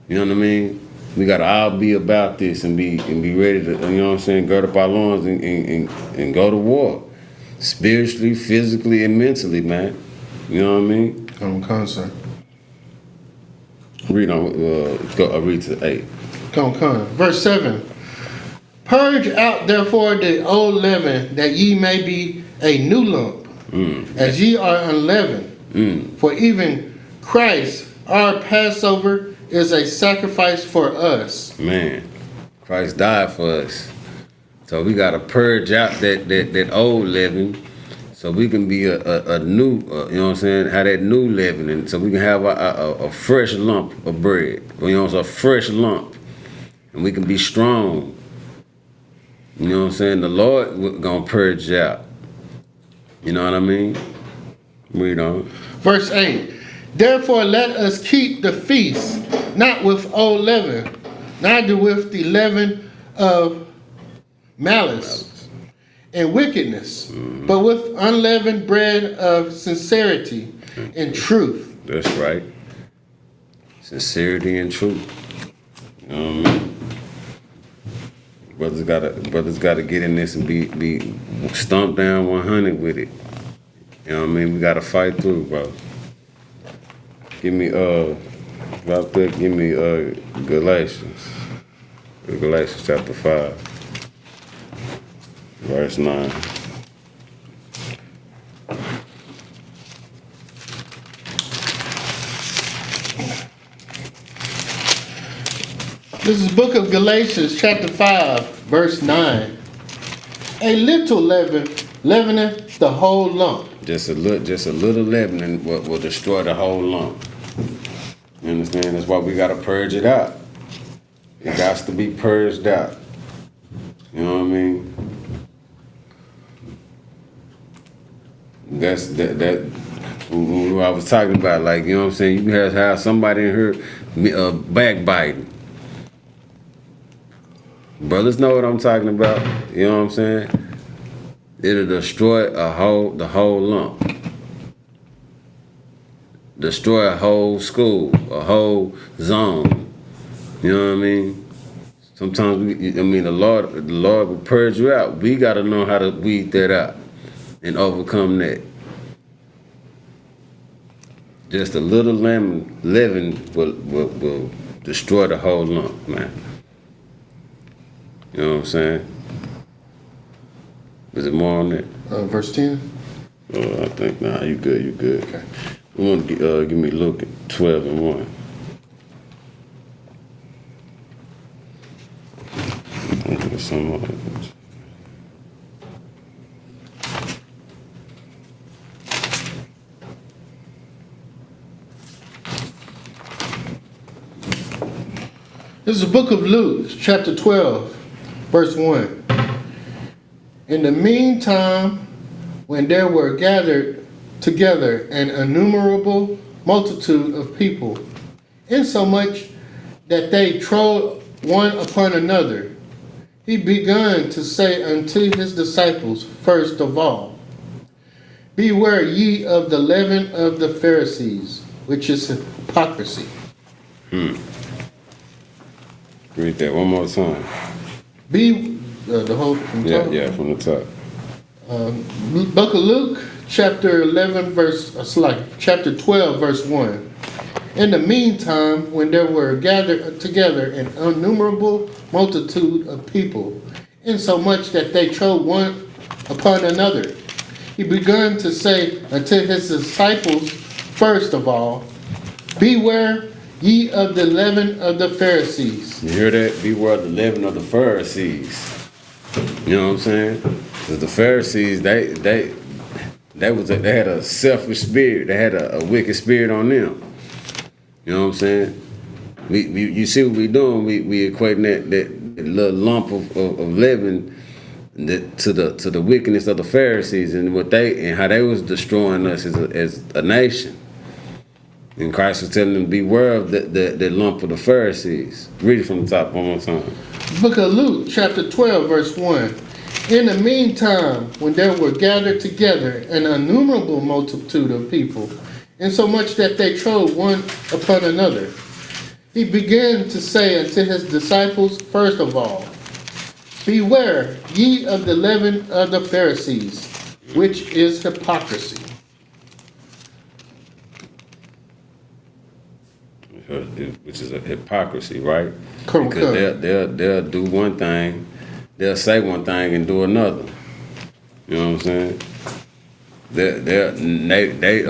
You know what I mean? We gotta all be about this and be ready to, you know what I'm saying, gird up our loins and go to war. Spiritually, physically, and mentally, man. You know what I mean? Come, sir. Read on. Read to 8. Come. Verse 7. Purge out therefore the old leaven, that ye may be a new lump, as ye are unleavened. For even Christ, our Passover, is a sacrifice for us. Man, Christ died for us. So we got to purge out that old leaven so we can be a new, you know what I'm saying, have that new leaven, and so we can have a fresh lump of bread, you know, so a fresh lump, and we can be strong. You know what I'm saying? The Lord going to purge out. You know what I mean? Read on. Verse 8. Therefore let us keep the feast, not with old leaven, neither with the leaven of malice and wickedness, but with unleavened bread of sincerity and truth. That's right. Sincerity and truth. You know what I mean? Brothers gotta get in this and be stomped down 100 with it. You know what I mean? We gotta fight through, bro. Give me about that. Give me Galatians. Galatians chapter 5, verse 9. This is the book of Galatians, chapter 5, verse 9. A little leaven leaveneth the whole lump. Just a little leavening will destroy the whole lump. You understand? That's why we gotta purge it out. It got to be purged out. You know what I mean? That's what I was talking about. Like, you know what I'm saying? You can have somebody in here backbiting. Brothers know what I'm talking about. You know what I'm saying? It'll destroy the whole lump. destroy a whole school, a whole zone. You know what I mean? Sometimes the Lord will purge you out. We got to know how to weed that out and overcome that. Just a little leaven will destroy the whole lump, man. You know what I'm saying? Is it more on that? Verse 10. I think, you good. Okay. You want to give me Luke 12 and 1. Some more. This is the book of Luke, chapter 12, verse 1. In the meantime, when there were gathered together an innumerable multitude of people, insomuch that they trod one upon another, he began to say unto his disciples, first of all, beware ye of the leaven of the Pharisees, which is hypocrisy. Read that one more time. The whole from top? Yeah, from the top. Book of Luke, chapter 12, verse 1. In the meantime, when there were gathered together an innumerable multitude of people, insomuch that they trod one upon another, he began to say unto his disciples, first of all, beware ye of the leaven of the Pharisees. You hear that? Beware the leaven of the Pharisees. You know what I'm saying? Because the Pharisees, they had a selfish spirit. They had a wicked spirit on them. You know what I'm saying? You see what we doing? We equating that little lump of leaven to the wickedness of the Pharisees and how they was destroying us as a nation. And Christ was telling them, beware of that lump of the Pharisees. Read it from the top one more time. Book of Luke, chapter 12, verse 1. In the meantime, when there were gathered together an innumerable multitude of people, insomuch that they trod one upon another, he began to say unto his disciples, first of all, beware ye of the leaven of the Pharisees, which is hypocrisy. Which is a hypocrisy, right? Come. Because they'll do one thing, they'll say one thing and do another. You know what I'm saying? They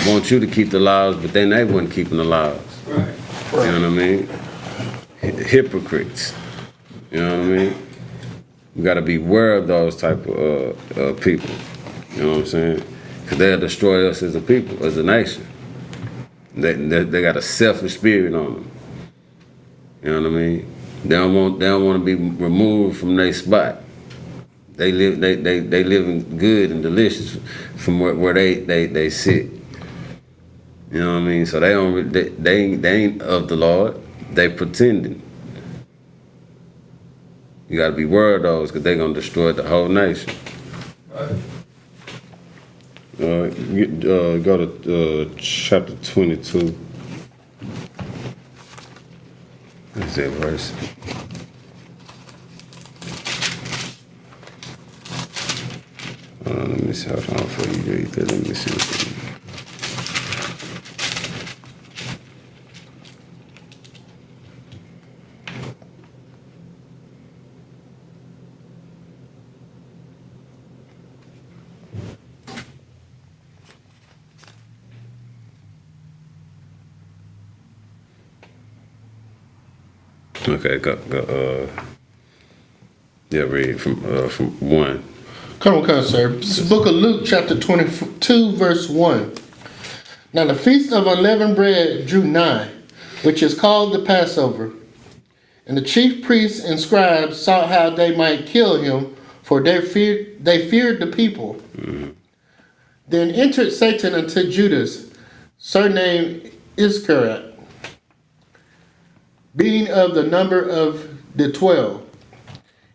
want you to keep the laws, but then they weren't keeping the laws. Right. You know what I mean? Hypocrites. You know what I mean? You got to beware of those type of people. You know what I'm saying? Because they'll destroy us as a people, as a nation. They got a selfish spirit on them. You know what I mean? They don't want to be removed from their spot. They living good and delicious from where they sit. You know what I mean? So they ain't of the Lord. They pretending. You got to be aware of those because they're gonna destroy the whole nation. Right. Go to chapter 22. What's that verse? Let me see how long for you read that. Let me see. Okay, go. Yeah, read from 1. Come on, sir. This is the book of Luke, chapter 22, verse 1. Now the feast of unleavened bread drew nigh, which is called the Passover. And the chief priests and scribes sought how they might kill him, for they feared the people. Mm-hmm. Then entered Satan unto Judas, surnamed Iscariot, being of the number of the 12.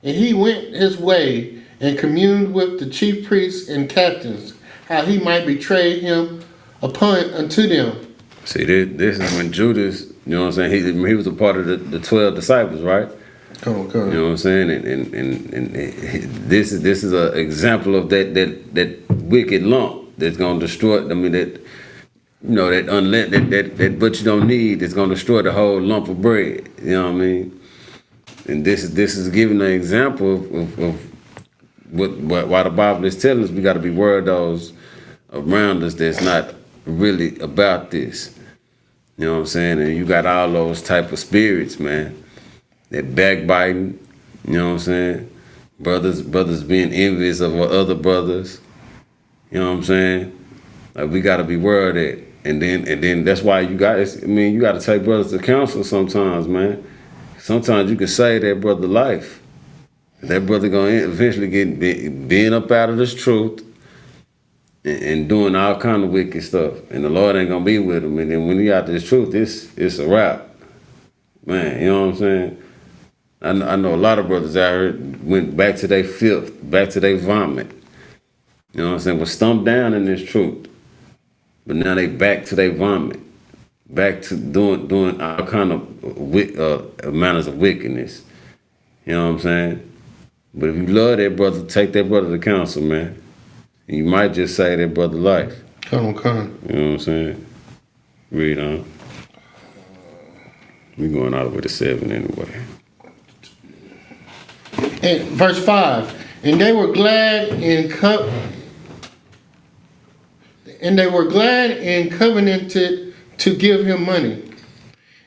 And he went his way and communed with the chief priests and captains, how he might betray him upon unto them. See, this is when Judas, you know what I'm saying? He was a part of the 12 disciples, right? Come on. You know what I'm saying? And this is an example of that wicked lump that's gonna destroy. I mean that that what you don't need is gonna destroy the whole lump of bread. You know what I mean? And this is giving an example of why the Bible is telling us we got to be aware of those around us that's not really about this. You know what I'm saying? And you got all those type of spirits, man. That backbiting, you know what I'm saying? Brothers being envious of other brothers. You know what I'm saying? Like we gotta be aware of that. And then that's why you gotta take brothers to counsel sometimes, man. Sometimes you can save that brother life. That brother gonna eventually get being up out of this truth and doing all kind of wicked stuff. And the Lord ain't gonna be with him. And then when he out this truth, it's a wrap. Man, you know what I'm saying? I know a lot of brothers out here went back to their filth, back to their vomit. You know what I'm saying? Was stumped down in this truth. But now they back to their vomit. Back to doing all kind of manners of wickedness. You know what I'm saying? But if you love that brother, take that brother to counsel, man. And you might just save that brother life. Come on. You know what I'm saying? Read on. We going all the way to 7 anyway. And verse 5. And they were glad and covenanted to give him money.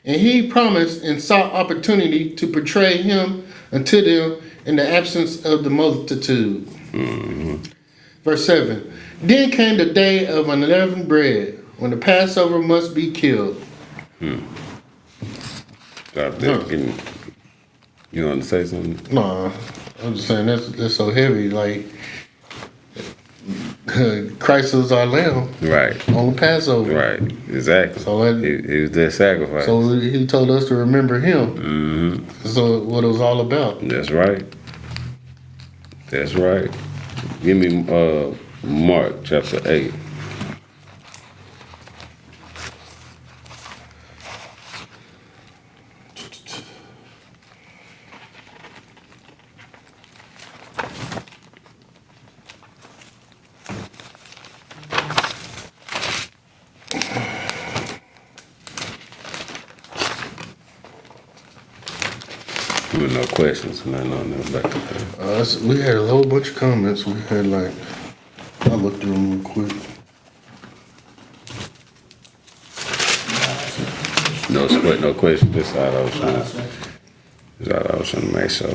And he promised and sought opportunity to betray him unto them in the absence of the multitude. Mm-hmm. Verse 7. Then came the day of unleavened bread, when the Passover must be killed. Stop that. You want to say something? No, I'm just saying that's so heavy. Like Christ was our lamb, Right. on the Passover. Right. Exactly. So He was their sacrifice. So he told us to remember him. Mm-hmm. So what it was all about. That's right. That's right. Give me Mark chapter 8. With no questions, man, on that back there. We had a whole bunch of comments. We had I looked through them real quick. No question. This side I was trying to make sure.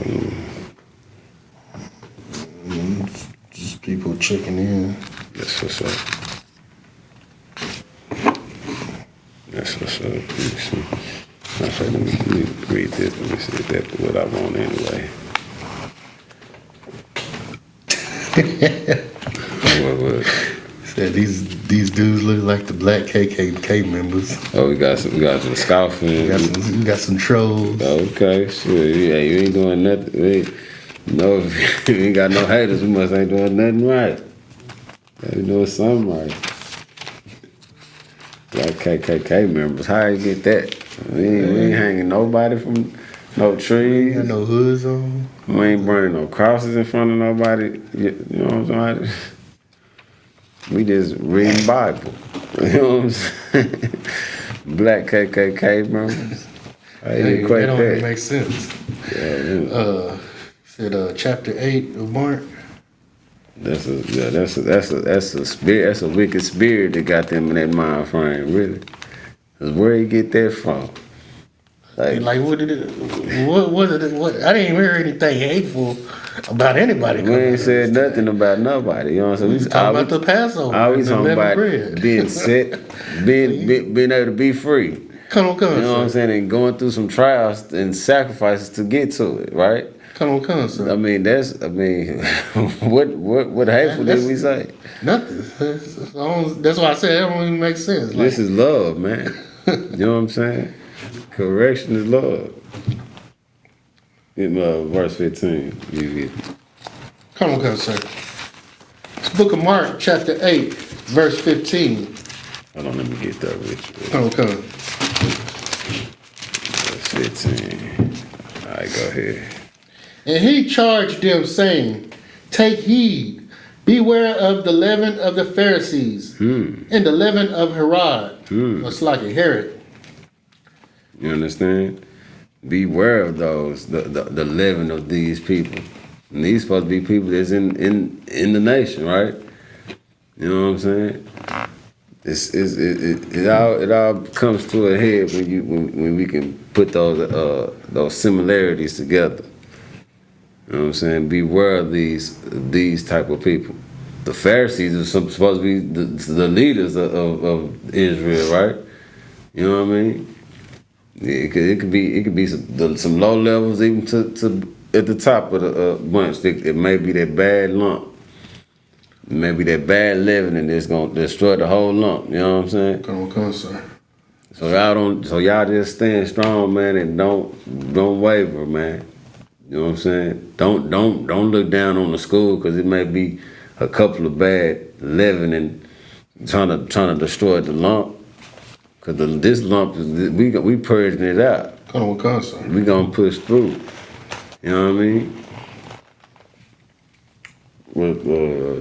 Just people checking in. That's what's up. That's what's up. Let me see. Let me read this. Let me see exactly what I want anyway. What? Said these dudes look like the black KKK members. Oh, we got some scoffing. We got some trolls. Okay, sure. Yeah, you ain't doing nothing. No, if you ain't got no haters, we must ain't doing nothing right. You doing something right. Black KKK members, how you get that? We ain't hanging nobody from no trees. Got no hoods on. We ain't burning no crosses in front of nobody. You know what I'm saying? We just reading Bible. You know what I'm saying? Black KKK members. That don't even make sense. Yeah, Said chapter 8 of Mark. That's a spirit. That's a wicked spirit that got them in that mind frame, really. Cause where you get that from? Like what did it? What did it? What? I didn't even hear anything hateful about anybody. We ain't said nothing about nobody. You know what I'm saying? We talking about the Passover. I was talking about bread. being set, being able to be free. Come on, you know what I'm saying? And going through some trials and sacrifices to get to it, right? Come on, sir. I mean, what hateful did we say? Nothing. That's why I said that don't even make sense. This is love, man. You know what I'm saying? Correction is love. In verse 15. Come on, sir. It's Book of Mark, chapter 8, verse 15. Hold on, let me get that with you. Okay. Verse 15. All right, go ahead. And he charged them, saying, take heed, beware of the leaven of the Pharisees, and the leaven of Herod. It's like a Herod. You understand? Beware of those, the leaven of these people. And these supposed to be people that's in the nation, right? You know what I'm saying? It all comes to a head when we can put those similarities together. You know what I'm saying? Beware of these type of people. The Pharisees are supposed to be the leaders of Israel, right? You know what I mean? It could be some low levels even to at the top of the bunch. It may be that bad lump. Maybe that bad leavening that's gonna destroy the whole lump. You know what I'm saying? Come on, sir. So y'all just stand strong, man, and don't waver, man. You know what I'm saying? Don't look down on the school because it may be a couple of bad leavening trying to destroy the lump. Cause this lump we purging it out. Come on, sir. We gonna push through. You know what I mean? Well,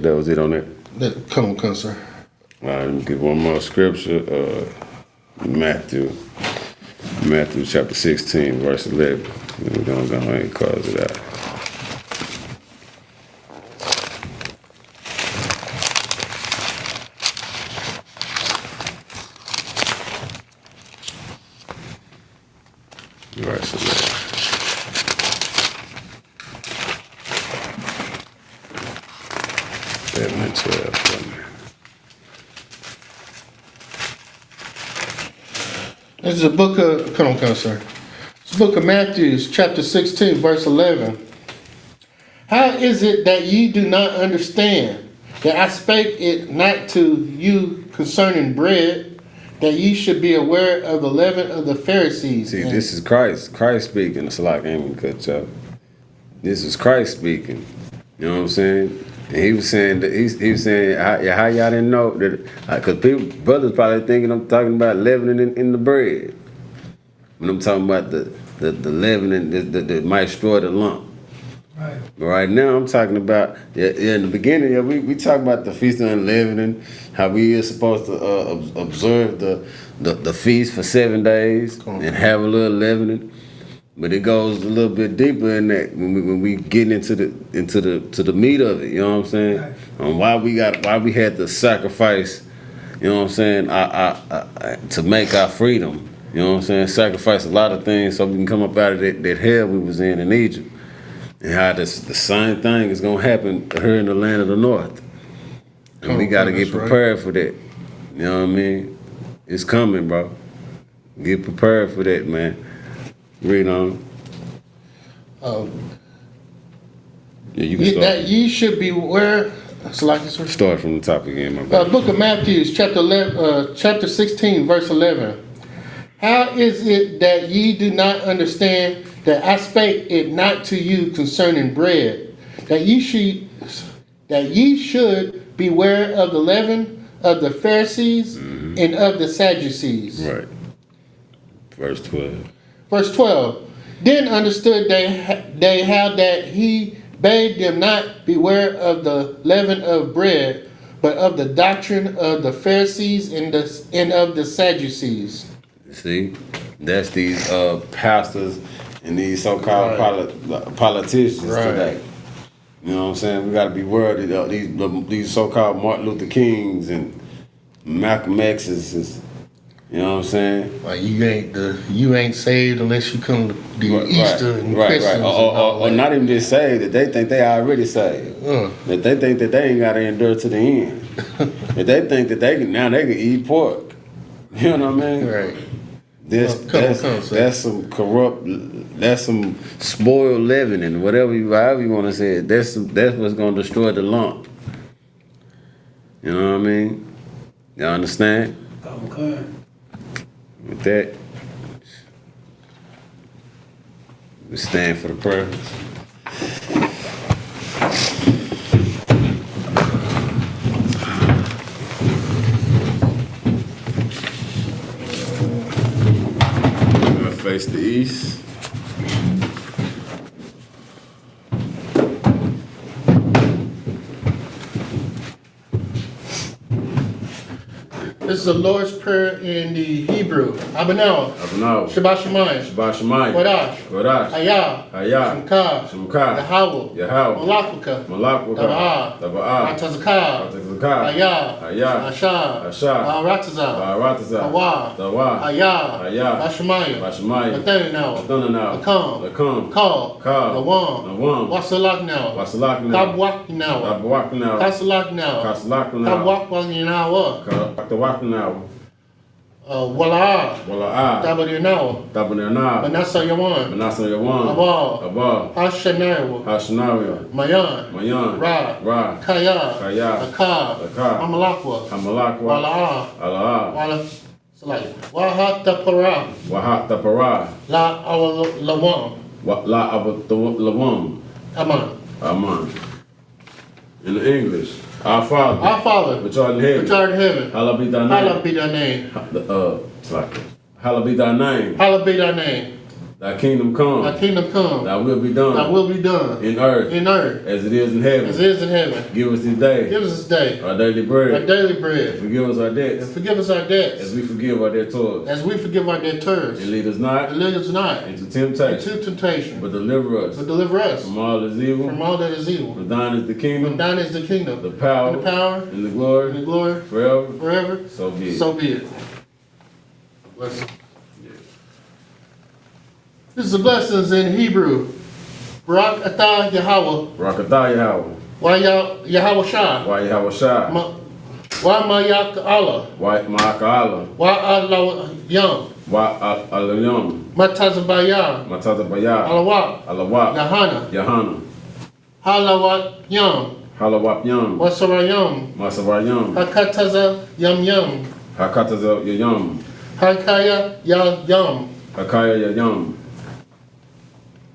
that was it on that. Come on, sir. All right, let me give one more scripture. Matthew chapter 16, verse 11. We're gonna go ahead and close it out. Verse 11. 7 and 12 for me. This is a book of, come on, sir. It's a book of Matthew, chapter 16, verse 11. How is it that ye do not understand that I spake it not to you concerning bread, that ye should be aware of the leaven of the Pharisees? See, this is Christ speaking. It's like I ain't gonna cut you off. This is Christ speaking. You know what I'm saying? And he was saying that he was saying how y'all didn't know that because brothers probably thinking I'm talking about leavening in the bread when I'm talking about the leavening that might destroy the lump. Right. But right now I'm talking about in the beginning we talk about the feast of unleavening, how we are supposed to observe the feast for 7 days and have a little leavening. But it goes a little bit deeper in that when we get into the meat of it, you know what I'm saying? Right. On why we had to sacrifice, you know what I'm saying, to make our freedom. You know what I'm saying? Sacrifice a lot of things so we can come up out of that hell we was in Egypt. And how the same thing is gonna happen here in the land of the north. And we gotta get prepared for that. You know what I mean? It's coming, bro. Get prepared for that, man. Read on. Yeah, you can start. That ye should beware. Start from the top again, my brother. Book of Matthew, chapter 16, verse 11. How is it that ye do not understand that I spake it not to you concerning bread, that ye should beware of the leaven of the Pharisees and of the Sadducees? Right. Verse 12. Verse 12. Then understood they how that he bade them not beware of the leaven of bread, but of the doctrine of the Pharisees and of the Sadducees. See, that's these pastors and these so-called politicians today. You know what I'm saying? We got to be worried of these so-called Martin Luther Kings and Malcolm X's. You know what I'm saying? Like you ain't saved unless you come to the Easter and Christmas. Or not even just saved, that they think they already saved. That they think that they ain't got to endure to the end. That they think that they can eat pork. You know what I mean? Right. That's some corrupt, that's some spoiled leavening, however you want to say it. That's what's gonna destroy the lump. You know what I mean? You understand? Okay. With that, we stand for the prayer. Face the east. This is the Lord's Prayer in the Hebrew. Abanaw. Shabbat Shemayim. Kodash. Hayah. Shemka. Yahweh. Malakuka. Daba'ah. Atazakah. Hayah. Asha. Ba'arataza. Hawa. Hayah. Bashemayim. Bathanaw. Akam. Kal. Lawam. Wasalaknaw. Kabwaknaw. Kasalaknaw. Kabwaknaw. Wala'ah. Tabanirnaw. Manasa Yawan. Abal. Hashanawa. Mayan. Ra. Kaya. Akab. Amalakwa. Wala'ah. Wahatapara. La Lawam. Aman. In English. Our Father, which art in heaven, hallowed be thy name. Hallowed be thy name. Thy kingdom come. Thy will be done. In earth. As it is in heaven. Give us this day. Our daily bread. Forgive us our debts. As we forgive our debtors. And lead us not into temptation. But deliver us from all that is evil. For thine is the kingdom. The power. And the glory. Forever. So be it. Blessing. This is the blessings in Hebrew. Barak atah Yahweh. Wa Yahweh Shah. Wa Mayak Allah. Wa Allah Yam. Matazabaya. Alawat. Yahana. Halawat Yam. Wasarayam. Hakataza Yam. Hakaya Yam.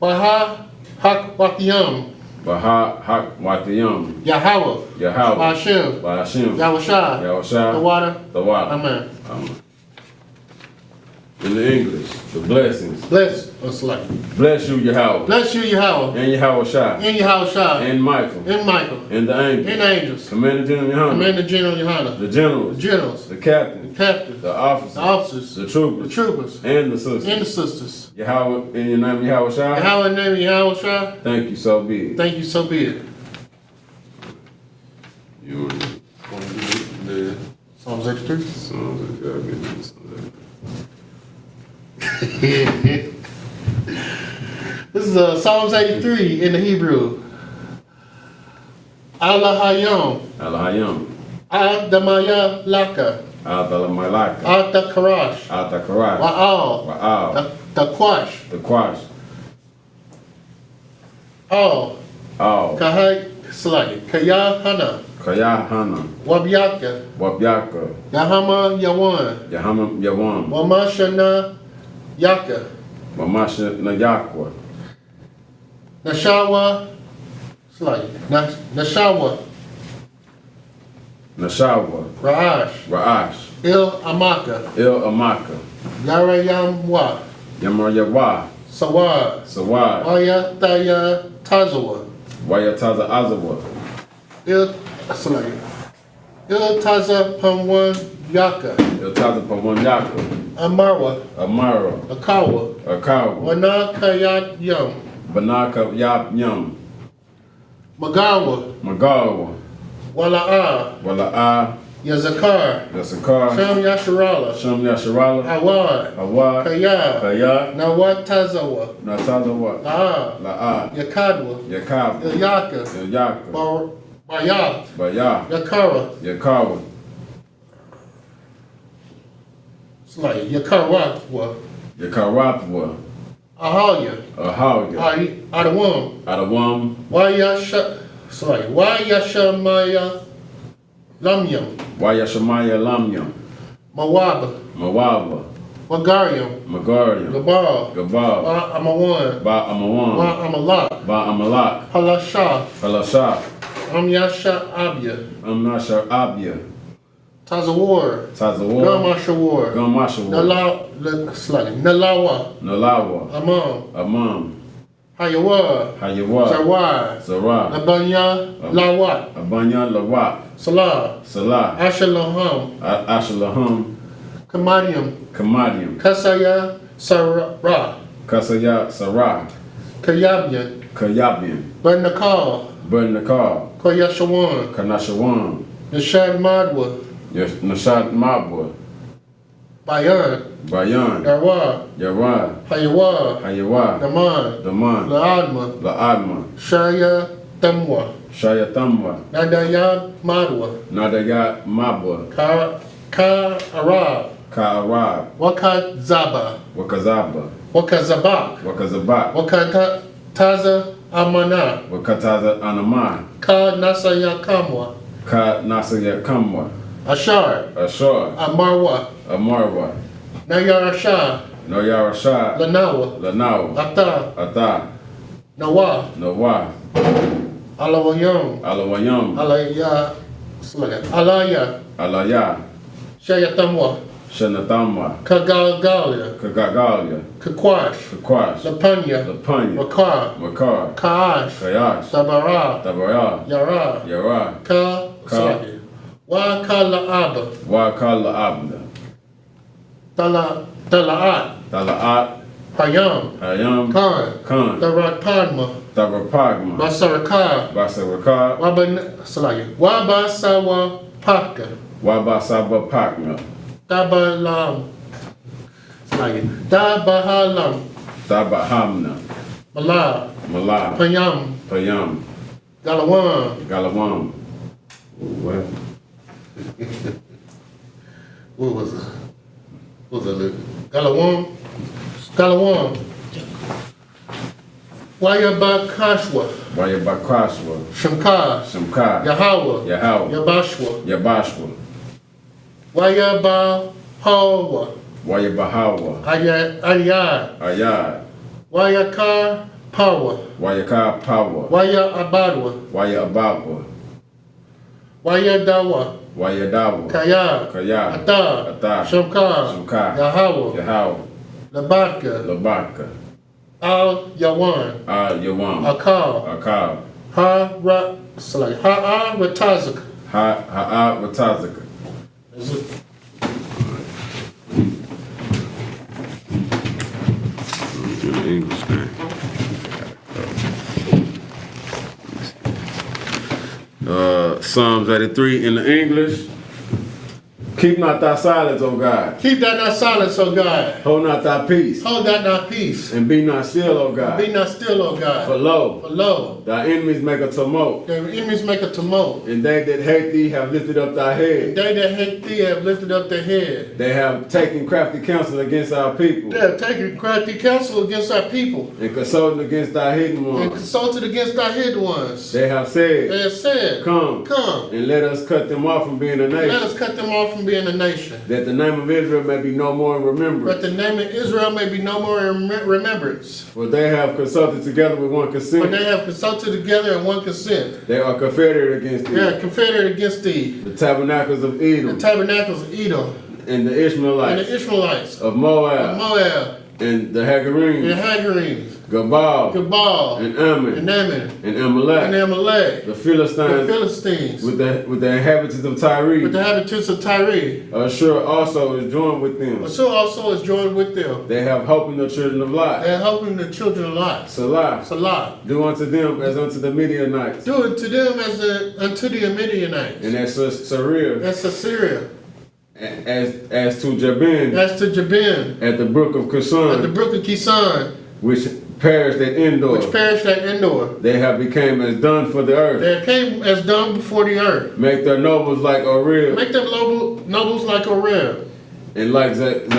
Baha Hak Wakyam. Yahweh. Hashem. Yahushua. The water. Amen. In the English, the blessings. Bless you, Yahweh. And Yahushua. And Michael. And the angels. Commander General Yohana. The generals. The captain. The officers. The troopers. And the sisters. Yahweh, in your name, Yahushua. Thank you, so be it. You want to do Psalms 83. Psalms 83. This is Psalms 83 in the Hebrew. Alahayam. Adamaya Laka. Atakarash. Wa'al. The Kwash. All. Kahai Slay. Kayahana. Wabyaka. Yahama Yawan. Wamashana Yaka. Nashawa. Ra'ash. Il Amaka. Yarayamwa. Sawad. Wayataya Tazawa. Il Taza Pamwan Yaka. Amarwa. Akawa. Wanakayat Yam. Magawa. Wala'ah. Yazakar. Shem Yasharala. Awad. Kaya. Nawat Tazawa. La'ah. Yakadwa. Ilyaka. Baya. Yakara. It's like Yakaratwa. Ahalya. Adawam. Wayashamaya Lamyam. Mawaba. Magarium. Gabal. Amawan. Amalak. Halasha. Amyasha Abya. Tazawar. Tazawar. Gamashawar. Gamashawar. Nalawa. Nalawa. Amam. Amam. Hayawa. Hayawa. Zawar. Zawar. Abanya Lawat. Abanya Lawat. Salah. Salah. Ashalaham. Ashalaham. Kamadium. Kamadium. Kasaya Sarah. Kasaya Sarah. Kayabian. Kayabian. Bernakal. Bernakal. Koyashawan. Kanashawan. Nishad Madwa. Nashad Mabwa. Bayan. Bayan. Yarwa. Yarwa. Hayawa. Hayawa. Daman. Daman. Laadma. Laadma. Shaya Tamwa. Shaya Tamwa. Nadaya Madwa. Nadaya Mabwa. Ka Arab. Ka Arab. Wakazaba. Wakazaba. Wakazabak. Wakazabak. Wakataza Amana. Wakataza Anama. Ka Nasaya Kamwa. Ka Nasaya Kamwa. Ashar. Ashar. Amarwa. Amarwa. Nayarasha. Noyarasha. Lanawa. Lanawa. Ata. Ata. Nawa. Nawa. Alawayam. Alawayam. Alaya. Alaya. Alaya. Shayatamwa. Shanatamwa. Kagagalia. Kagagalia. Kakwash. Kakwash. Lapanya. Lapanya. Makar. Makar. Kaash. Kayash. Tabara. Tabara. Yara. Yara. Ka. Wakalaaba. Wakala Abda. Talaat. Talaat. Hayam. Hayam. Khan. Khan. Taratpadma. Tabarpagma. Basaraka. Basaraka. Wabasawa Paka. Wabasaba Pakma. Tabalam. Tabahalam. Tabahamna. Mala. Mala. Payam. Payam. Galawan. Galawam. What? What was it? What was it? Galawam. Galawam. Wayabakashwa. Wayabakrashwa. Shamka. Shamka. Yahweh. Yahweh. Yabashwa. Yabashwa. Wayabahawa. Wayabahawa. Ayad. Ayad. Wayakar Power. Wayaka Power. Waya Abadwa. Wayababwa. Wayadawa. Wayadawa. Kaya. Kaya. Ata. Ata. Shamka. Shamka. Yahweh. Yahweh. Labaka. Labaka. Al Yawan. Yawam. Akal. Akal. Ha Ratazak. Ha'a Watazaka. In the English thing. Psalms 83 in the English. Keep not thy silence, O God. Keep that not silence, O God. Hold not thy peace. Hold that not peace. And be not still, O God. Be not still, O For God. lo, For lo, thy enemies make a tumult, their enemies make a tumult. and they that hate thee have lifted up thy head. They that hate thee have lifted up their head. They have taken crafty counsel against our people, They have taken crafty counsel against our people, and consulted against thy hidden and ones. consulted against our hidden ones. They have They said, have said, Come, Come, and let us cut them off from being a let nation, us cut them off from being a nation, that the name of Israel may be no more in but remembrance. the name of Israel may be no more in remembrance. For they have consulted together with one For consent. they have consulted together in one consent. They are confederate against They are thee. confederate against thee, The tabernacles of the Edom, tabernacles of Edom, and the and Ishmaelites, the Ishmaelites, of of Moab, Moab, and the and the Hagarenes, Hagarenes, Gabal, Gebal, and and Ammon, Ammon, and and Amalek, Amalek, the the Philistines, Philistines, with the inhabitants of with Tyre. the inhabitants of Tyre. Ashur also is joined with them. So also is joined with them. They have hope in the children of Lot. They are helping the children of Lot. Salah, Salah. do unto them as unto the Midianites, Do it to them unto the Midianites, and as to Sarir, as to Syria, as to Jabin, as to Jabin, at the brook of at the Kishon, brook of Kisan, which perished at Endor. which perished at Endor. They have become as done for the earth. They came as dung before the earth. Make their nobles like Oreb, Make them nobles like Oreb, and like Zaad.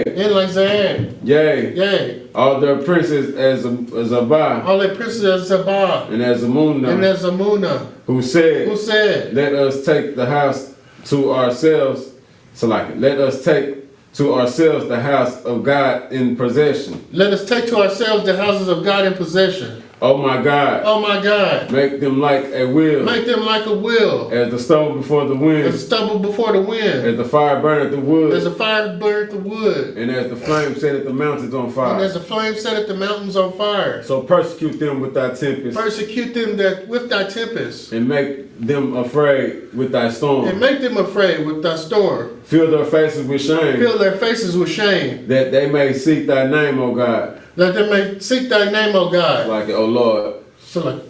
and like Zahab. Yea, Yea, all their princes as Abah, all their princes as Zabah, and as and Amunah, as Amunah, who who said, said, let us take the house to ourselves. So like, let us take to ourselves the house of God in possession. Let us take to ourselves the houses of God in possession. Oh my God. Oh my God. Make them like a wheel. Make them like a wheel. As the stubble before the wind. As the stubble before the wind. As the fire burneth the wood. As the fire burneth the wood. And as the flame setteth the mountains on fire. And as the flame setteth the mountains on fire. So persecute them with thy tempest. Persecute them with thy tempest. And make them afraid with thy storm. And make them afraid with thy storm. Fill their faces with shame. Fill their faces with shame. That they may seek thy name, O God. That they may seek thy name, O God. Like, O Lord. So like,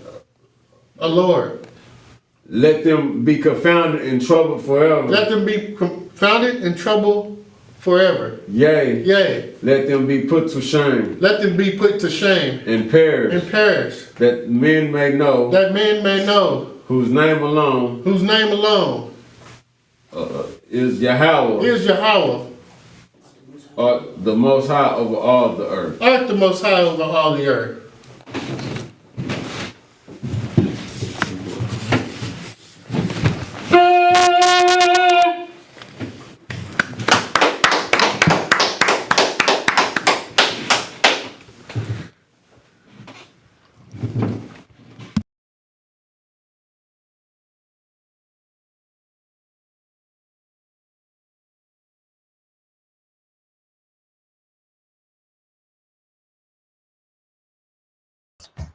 O Lord. Let them be confounded in trouble forever. Let them be confounded in trouble forever. Yea. Yea. Let them be put to shame. Let them be put to shame. And perish. And perish. That men may know. That men may know. Whose name alone. Whose name alone. Is Yahweh. Is Yahweh. Art the most high over all the earth. Art the most high over all the earth.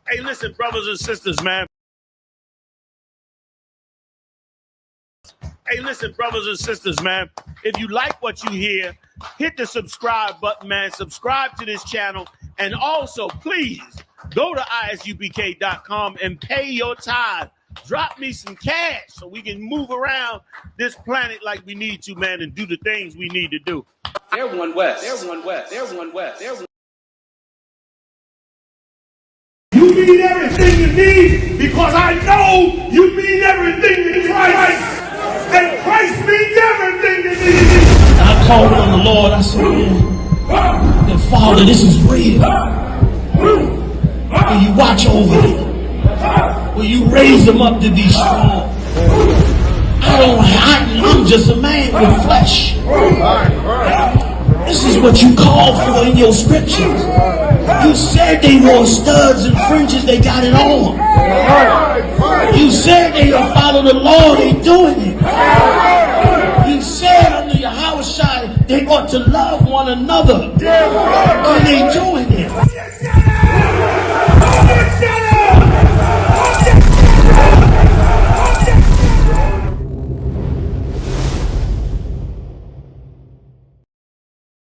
Hey, listen, brothers and sisters, man. Hey, listen, brothers and sisters, man. If you like what you hear, hit the subscribe button, man. Subscribe to this channel. And also, please, go to isupk.com and pay your tithe. Drop me some cash so we can move around this planet like we need to, man, and do the things we need to do. They're one West. They're one West. They're one West. They're one. You mean everything to me because I know you mean everything to Christ. And Christ means everything to me. I called on the Lord. I said, that Father, this is real. Will you watch over them? Will you raise them up to be strong? I'm just a man with flesh. This is what you called for in your scriptures. You said they wore studs and fringes, they got it on. You said they will follow the law, they doing it. You said under Yahweh Shai, they ought to love one another. And they doing